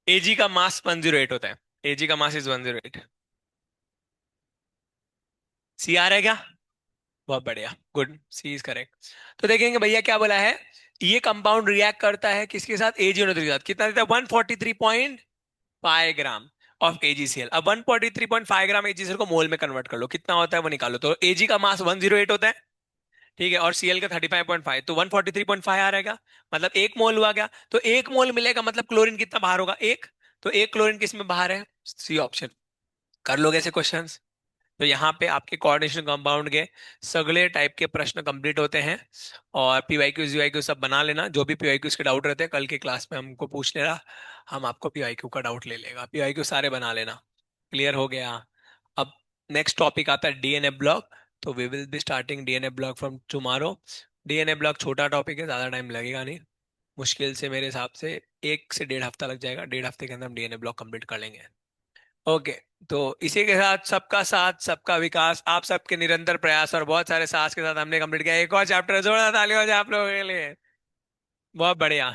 Ag का मास 108 होता है। Ag का मास इज 108। सी आ रहा है क्या? बहुत बढ़िया, गुड, सी इज करेक्ट। तो देखेंगे भैया क्या बोला है। ये कंपाउंड रिएक्ट करता है किसके साथ? AgNO3 के साथ। कितना देता है? 143.5 ग्राम ऑफ AgCl। अब 143.5 ग्राम AgCl को मोल में कन्वर्ट कर लो, कितना होता है वो निकालो। तो Ag का मास 108 होता है, ठीक है, और Cl का 35.5, तो 143.5 आ रहेगा। मतलब एक मोल हुआ क्या? तो एक मोल मिलेगा, मतलब क्लोरीन कितना बाहर होगा? एक। तो एक क्लोरीन किस में बाहर है? C option. कर लोगे ऐसे क्वेश्चंस? तो यहाँ पे आपके कोऑर्डिनेशन कंपाउंड के सगले टाइप के प्रश्न कंप्लीट होते हैं। और PYQ UIQ सब बना लेना, जो भी PYQs के डाउट रहते हैं कल के क्लास में हमको पूछ लेना, हम आपको PYQ का डाउट ले लेगा। PYQ सारे बना लेना। क्लियर हो गया? अब नेक्स्ट टॉपिक आता है DNA ब्लॉक। तो we will be starting DNA block from tomorrow. DNA block छोटा टॉपिक है, ज़्यादा टाइम लगेगा नहीं। मुश्किल से मेरे हिसाब से 1 से 1.5 हफ्ता लग जाएगा। 1.5 हफ्ते के अंदर हम DNA ब्लॉक कंप्लीट कर लेंगे। ओके। तो इसी के साथ सबका साथ सबका विकास, आप सबके निरंतर प्रयास और बहुत सारे साहस के साथ हमने कंप्लीट किया एक और चैप्टर। जोड़ा तालियों हो जाए आप लोगों के लिए। बहुत बढ़िया।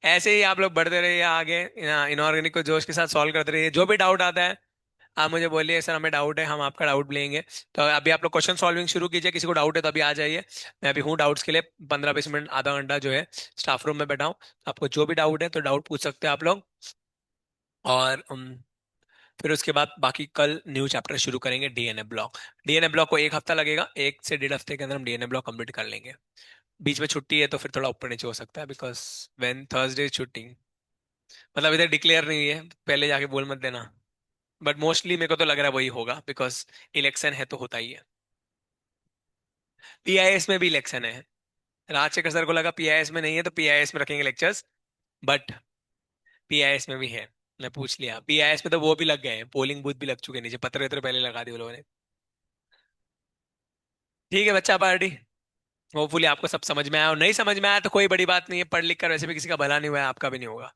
ऐसे ही आप लोग बढ़ते रहिए आगे, इनऑर्गेनिक को जोश के साथ सॉल्व करते रहिए। जो भी डाउट आता है आप मुझे बोलिए, सर हमें डाउट है, हम आपका डाउट लेंगे। तो अभी आप लोग क्वेश्चन सॉल्विंग शुरू कीजिए, किसी को डाउट है तो अभी आ जाइए। मैं अभी हूँ डाउट्स के लिए 15-20 मिनट, आधा घंटा जो है स्टाफ रूम में बैठा हूँ। आपको जो भी डाउट है तो डाउट पूछ सकते हैं आप लोग। और फिर उसके बाद बाकी कल न्यू चैप्टर शुरू करेंगे, डीएनए ब्लॉक। डीएनए ब्लॉक को 1 हफ्ता लगेगा, 1 से 1.5 हफ्ते के अंदर हम डीएनए ब्लॉक कंप्लीट कर लेंगे। बीच में छुट्टी है तो फिर थोड़ा ऊपर नीचे हो सकता है, बिकॉज वेन थर्सडे छुट्टी, मतलब इधर डिक्लेयर नहीं है, पहले जाके बोल मत देना। बट मोस्टली मेरे को तो लग रहा है वही होगा, बिकॉज इलेक्शन है तो होता ही है। पीआईएस में भी इलेक्शन है। राजशेखर सर को लगा पीआईएस में नहीं है तो पीआईएस में रखेंगे लेक्चर्स, बट पीआईएस में भी है। मैं पूछ लिया, पीआईएस में तो वो भी लग गए हैं, पोलिंग बूथ भी लग चुके हैं नीचे, पत्र वत्र पहले लगा दिए वो लोगों ने। ठीक है बच्चा पार्टी। होपफुली आपको सब समझ में आया, और नहीं समझ में आया तो कोई बड़ी बात नहीं है, पढ़ लिख कर वैसे भी किसी का भला नहीं हुआ है, आपका भी नहीं होगा।